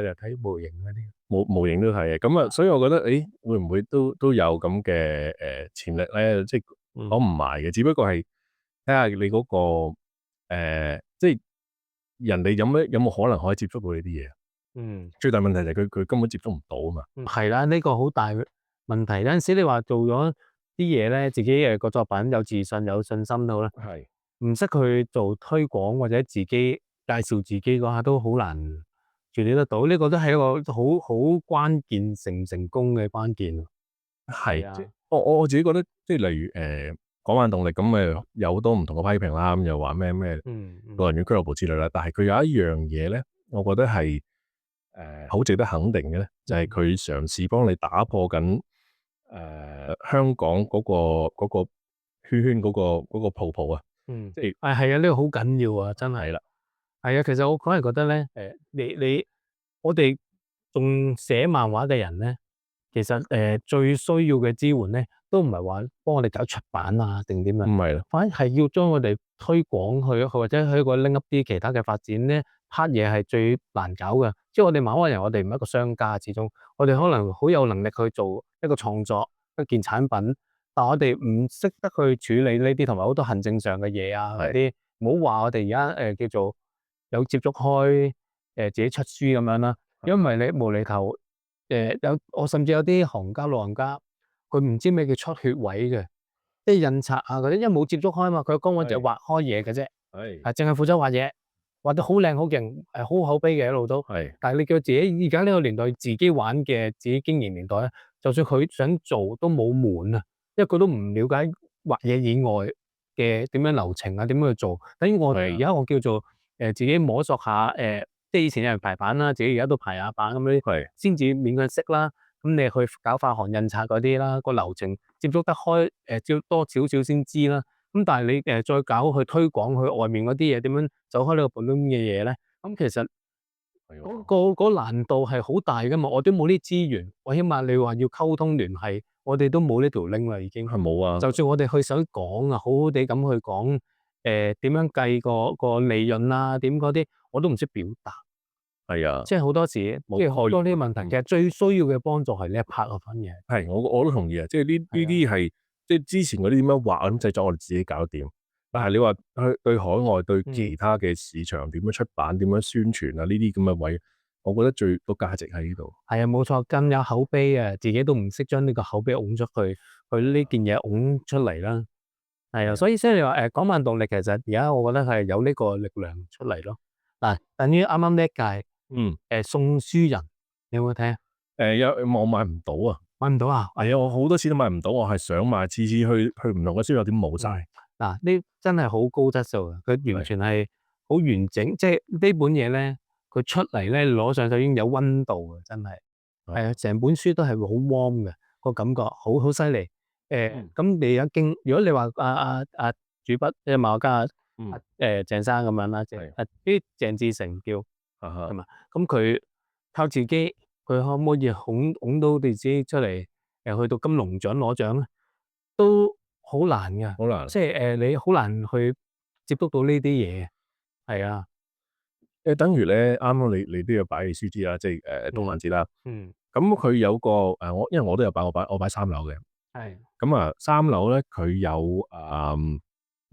睇模型嗰啲，模型都睇嘅，咁所以我覺得會唔會都有咁嘅潛力咧？即係講唔埋嘅，只不過係睇下你嗰個即係人哋有冇可能可以接觸到呢啲嘢。最大問題就係佢根本接觸唔到啊嘛。係啦，呢個好大問題。有陣時你話做咗啲嘢咧，自己個作品有自信、有信心到咧，唔識去做推廣或者自己介紹自己嗰下都好難處理得到。呢個都係一個好關鍵成唔成功嘅關鍵。係啊，我自己覺得，即係例如港漫動力咁有好多唔同嘅批評啦，咁又話咩個人與俱樂部之類啦。但係佢有一樣嘢咧，我覺得係好值得肯定嘅咧，就係佢嘗試幫你打破緊香港嗰個圈嗰個泡泡啊。即係係啊，呢個好緊要啊，真係。係啦，係啊，其實我個人覺得咧，我哋仲寫漫畫嘅人咧，其實最需要嘅支援咧，都唔係話幫我哋搞出版啊定點啊，唔係啦，反而係要將我哋推廣去，或者去個拎up啲其他嘅發展咧，part 嘢係最難搞嘅。即係我哋漫畫人，我哋唔係一個商家，始終我哋可能好有能力去做一個創作一件產品，但我哋唔識得去處理呢啲，同埋好多行政上嘅嘢啊嗰啲。唔好話我哋而家叫做有接觸開自己出書咁樣啦，因為你無厘頭我甚至有啲行家老行家，佢唔知咩叫出血位嘅，即係印刷啊嗰啲，因為冇接觸開嘛，佢嘅崗位就係畫開嘢嘅啫，係係淨係負責畫嘢，畫得好靚好勁，好口碑嘅一路都。係但係你叫自己而家呢個年代自己玩嘅自己經營年代咧，就算佢想做都冇門啊，因為佢都唔了解畫嘢以外嘅點樣流程啊，點樣去做。等於我係而家我叫做自己摸索下即係以前有人排版啦，自己而家都排下版咁樣，係先至勉強識啦。咁你去搞發行印刷嗰啲啦，個流程接觸得開接多少少先知啦。咁但係你再搞去推廣去外面嗰啲嘢，點樣走開呢個本嘅嘢咧？咁其實嗰難度係好大噶嘛，我都冇啲資源，我起碼你話要溝通聯繫，我哋都冇呢條 link 啦已經。係冇啊，就算我哋去想講啊，好好地咁去講點樣計個利潤啦，點嗰啲我都唔識表達。係啊，即係好多時，冇即係好多呢啲問題，嗯其實最需要嘅幫助係呢一 part 咯，反而係。係我都同意啊，即係呢啲係即係之前嗰啲點樣畫咁製作，我哋自己搞掂。但係你話去對海外對其他嘅市場點樣出版、點樣宣傳啊呢啲咁嘅位，我覺得最個價值喺呢度。係啊，冇錯，更有口碑啊，自己都唔識將呢個口碑拱出去，呢件嘢拱出嚟啦。係啊，所以你話講漫動力，其實而家我覺得係有呢個力量出嚟咯。嗱，等於啱啱呢一屆送書人，你有冇睇啊？我買唔到啊，買唔到啊？係啊，我好多次都買唔到，我係想買，次次去唔同嘅書有點冇晒。嗱，呢真係好高質素嘅，佢完全係好完整，即係呢本嘢咧，佢出嚟咧攞上手已經有溫度嘅，真係係啊，成本書都係好 warm 嘅個感覺，好犀利。咁你而家如果你話主筆即係漫畫家鄭生咁樣啦，啲鄭志成叫係嘛？咁佢靠自己，佢可唔可以拱到你自己出嚟？去到金龍獎攞獎咧，都好難㗎，好難。即係你好難去接觸到呢啲嘢，係啊，等於咧，啱啱你都有擺你書知啦，即係動漫節啦。咁佢有個因為我都有擺，我擺三樓嘅。係。咁啊，三樓咧佢有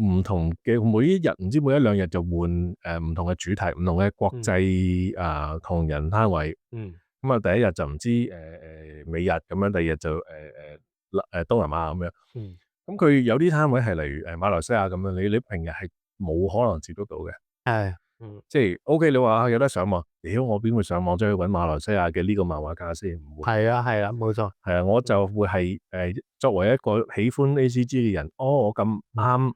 唔同嘅每一日，唔知每一兩日就換唔同嘅主題，唔同嘅國際同人攤位。咁啊，第一日就唔知美日咁樣，第二日就東南亞咁樣。咁佢有啲攤位係例如馬來西亞咁樣，你平日係冇可能接觸到嘅。係。即係 OK，你話有得上網，屌我邊會上網再去揾馬來西亞嘅呢個漫畫家先？唔會。係啊，係啊，冇錯。係啊，我就會係作為一個喜歡 ACG 嘅人，我咁啱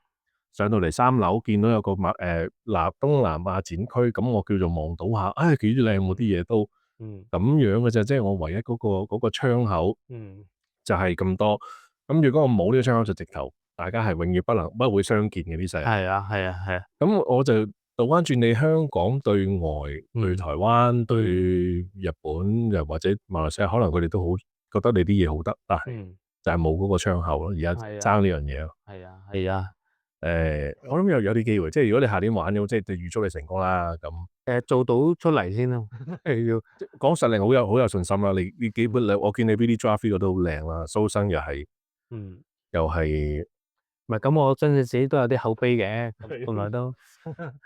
上到嚟三樓，見到有個東南亞展區，咁我叫做望到下，幾靚喎，啲嘢都咁樣嘅啫，即係我唯一嗰個窗口，就係咁多。咁如果我冇呢個窗口，就直頭大家係永遠不會相見嘅呢世。係啊，係啊，係啊。咁我就倒翻轉，你香港對外對台灣對日本又或者馬來西亞，可能佢哋都好覺得你啲嘢好得，但係就係冇嗰個窗口咯。而家爭呢樣嘢咯。係啊，係啊。我諗有啲機會，即係如果你下年玩咗，即係預祝你成功啦。咁做到出嚟先咯，要講實力好有信心啦。你基本我見你 Billy Draft 嗰都好靚啦，蘇生又係又係。唔係咁，我真係自己都有啲口碑嘅，從來都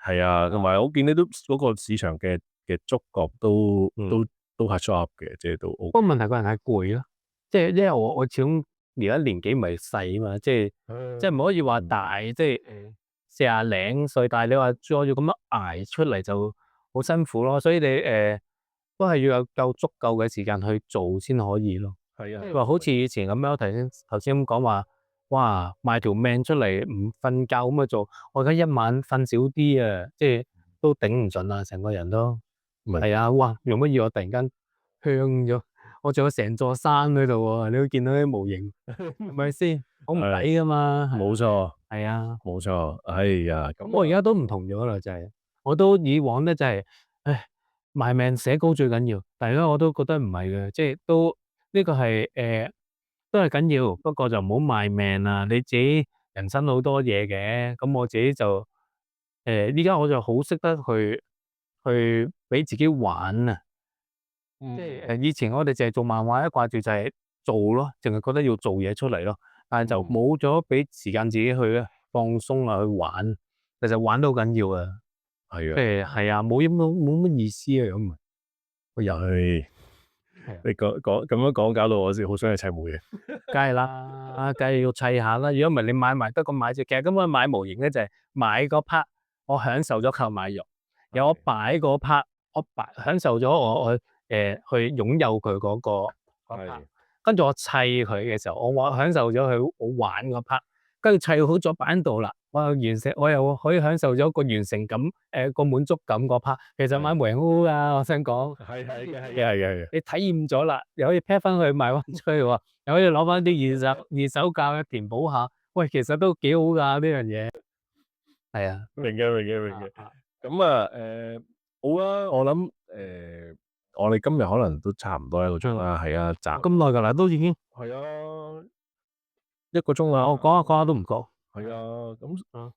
係啊，同埋我見你都嗰個市場嘅觸覺都係 sharp 嘅，即係都。不過問題個人係攰咯，即係因為我始終而家年紀唔係細啊嘛，即係唔可以話大，即係40零歲，但係你話再要咁樣捱出嚟就好辛苦咯，所以你都係要有夠足夠嘅時間去做先可以咯。係啊，即係話好似以前咁樣，頭先咁講話。哇！賣條命出嚟唔瞓覺咁去做，我而家一晚瞓少啲啊，即係都頂唔順啦，成個人都係啊！哇！用乜嘢我突然間香咗？我仲有成座山喺度喎，你會見到啲模型，係咪先？好唔抵噶嘛？冇錯，係啊，冇錯。哎呀，咁我而家都唔同咗啦，就係我都以往咧就係，唉，賣命寫稿最緊要，但係咧我都覺得唔係嘅，即係都呢個係都係緊要，不過就唔好賣命啦。你自己人生好多嘢嘅，咁我自己就依家我就好識得去俾自己玩啊！即係以前我哋淨係做漫畫，一掛住就係做咯，淨係覺得要做嘢出嚟咯，但係就冇咗俾時間自己去咧放鬆啊，去玩，其實玩都好緊要啊！係啊，即係係啊，冇乜意思啊咁。我又係係啊，你咁樣講，搞到我好想去砌模型。梗係啦，梗係要砌下啦。如果唔係你買埋得咁買啫，其實根本買模型咧就係買嗰 part，我享受咗購買欲，有我擺嗰 part，享受咗我去擁有佢嗰 part，跟住我砌佢嘅時候，我享受咗佢我玩嗰 part，跟住砌好咗擺喺度啦，我又可以享受咗個完成感，個滿足感嗰 part。其實買模型好好噶，我想講。係。你體驗咗啦，又可以 pack 翻去賣翻出去喎，又可以攞翻啲二手價去填補下。喂，其實都幾好噶呢樣嘢。係啊，明嘅。啊咁啊，好啊，我諗我哋今日可能都差唔多一個鐘啦，係啊，咁耐㗎啦，都已經係啊，一個鐘啦，我講下都唔覺。係啊，咁嗯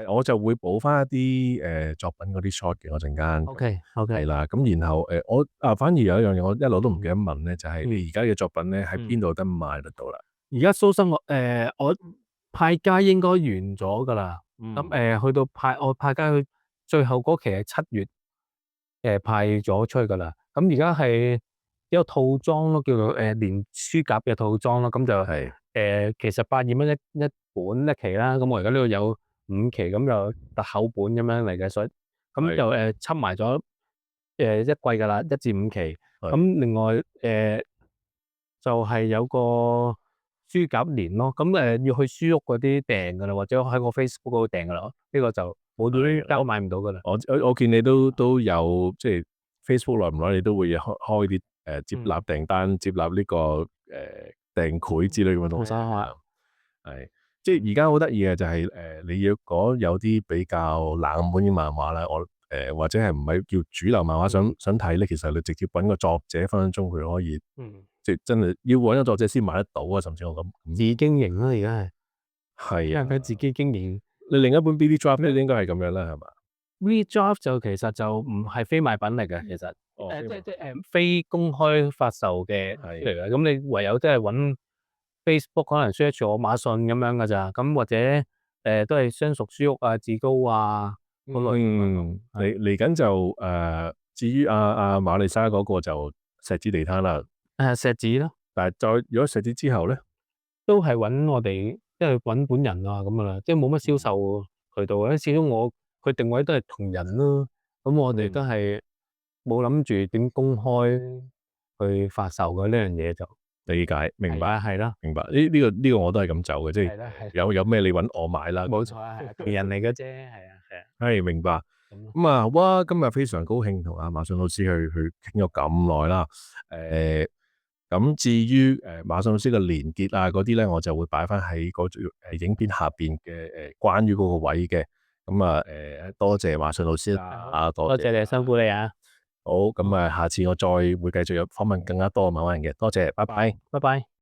我就會補翻一啲作品嗰啲 short 嘅，我陣間，OK 係啦，咁然後我反而有一樣嘢我一路都唔記得問咧，就係嗯你而家嘅作品咧喺邊度有得買得到啦？而家蘇生我派街應該完咗㗎啦。咁去到我派街去最後嗰期係7月派咗出去㗎啦。咁而家係一個套裝咯，叫做連書夾嘅套裝咯。咁就係其實82蚊一本一期啦。咁我而家呢度有5期，咁就特厚本咁樣嚟嘅，所以咁就輯埋咗一季㗎啦，1至5期。咁另外就係有個書夾連咯。咁要去書屋嗰啲訂㗎啦，或者喺我 Facebook 嗰度訂㗎啦。呢個就冇到我買唔到㗎啦。我見你都有即係 Facebook 耐唔耐你都會開啲接納訂單、接納呢個訂繪之類咁嘅東西。係即係而家好得意嘅就係你若果有啲比較冷門嘅漫畫咧，我或者係唔係叫主流漫畫想睇咧，其實你直接揾個作者分分鐘佢可以，即係真係要揾個作者先買得到啊！甚至我咁自經營啦，而家係因為佢自己經營。你另一本 BD Draft 咧應該係咁樣啦，係嘛？BD Draft 就其實就唔係非賣品嚟嘅，其實即係非公開發售嘅嚟嘅。咁你唯有即係揾 Facebook 可能 search 我馬遜咁樣㗎咋。咁或者都係相熟書屋啊、志高啊嗰類。嚟緊就至於阿馬利莎嗰個就石子地攤啦。石子咯。但係如果石子之後咧，都係揾我哋，即係揾本人啊咁噶啦，即係冇乜銷售渠道嘅。始終佢定位都係同人咯，咁我哋都係冇諗住點公開去發售嘅呢樣嘢就理解明白係啦，明白呢個我都係咁走嘅，即係有咩你揾我買啦，冇錯係同人嚟嘅啫，係啊，係明白。咁啊，哇！今日非常高興同阿馬遜老師去傾咗咁耐啦。咁至於馬遜老師嘅連結啊嗰啲咧，我就會擺翻喺嗰影片下邊嘅關於嗰個位嘅。咁啊多謝馬遜老師啦，多謝你，辛苦你啊。好，咁啊，下次我再會繼續有訪問更加多嘅漫畫人嘅，多謝，拜拜，拜拜。